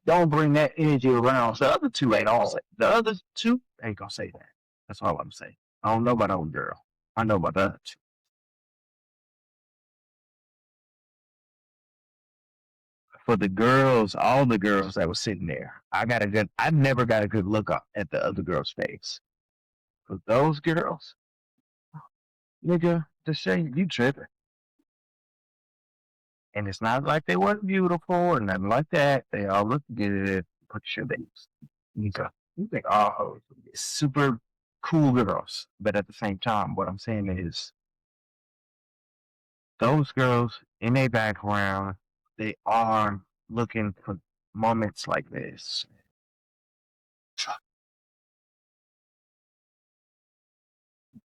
Don't bring that energy around. The other two ain't all. The other two ain't gonna say that. That's all I'm saying. I don't know about the old girl. I know about the other two. For the girls, all the girls that were sitting there, I never got a good look at the other girl's face. For those girls, nigga, the shade you tripping. And it's not like they weren't beautiful or nothing like that. They all look good. Put your babes. You think all hoes are super cool girls. But at the same time, what I'm saying is those girls in their background, they are looking for moments like this.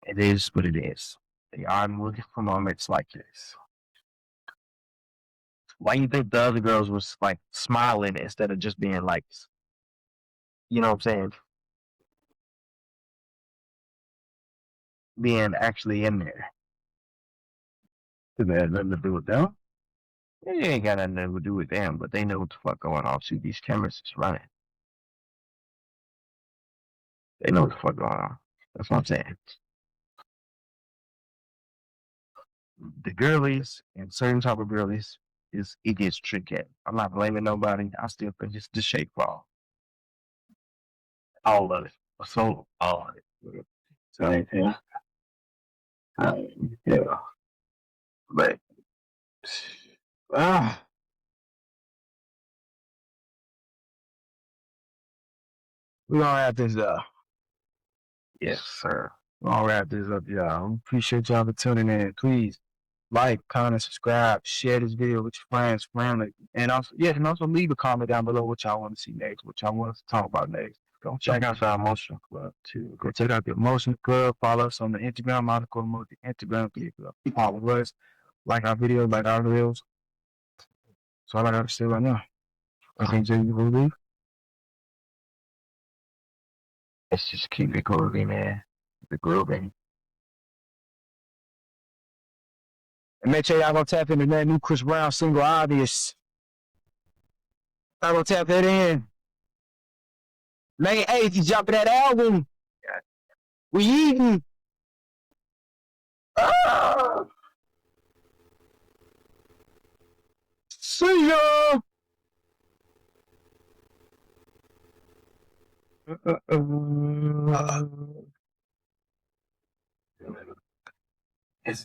It is what it is. They are looking for moments like this. Why you think the other girls was like smiling instead of just being like, you know what I'm saying? Being actually in there. It had nothing to do with them. It ain't got nothing to do with them, but they know what the fuck going on. See, these cameras is running. They know what the fuck going on. That's what I'm saying. The girlies and certain type of girlies it gets tricky. I'm not blaming nobody. I still think it's the shake fall. All of it. So all of it. So yeah. Yeah. But we're gonna wrap this up. Yes, sir. We're gonna wrap this up, y'all. Appreciate y'all for tuning in. Please like, comment, subscribe, share this video with your friends, family, and also leave a comment down below what y'all want to see next, what y'all want us to talk about next. Go check out our Emotional Club too. Go check out the Emotional Club. Follow us on the Instagram. Go to the Instagram. Follow us. Like our videos, like our reels. So all I gotta say right now. I think you will leave. Let's just keep it groovy, man. The grooving. And make sure y'all gonna tap into that new Chris Brown single, Obvious. Y'all gonna tap that in. May 8th, he's dropping that album. We eating. Ah! See ya.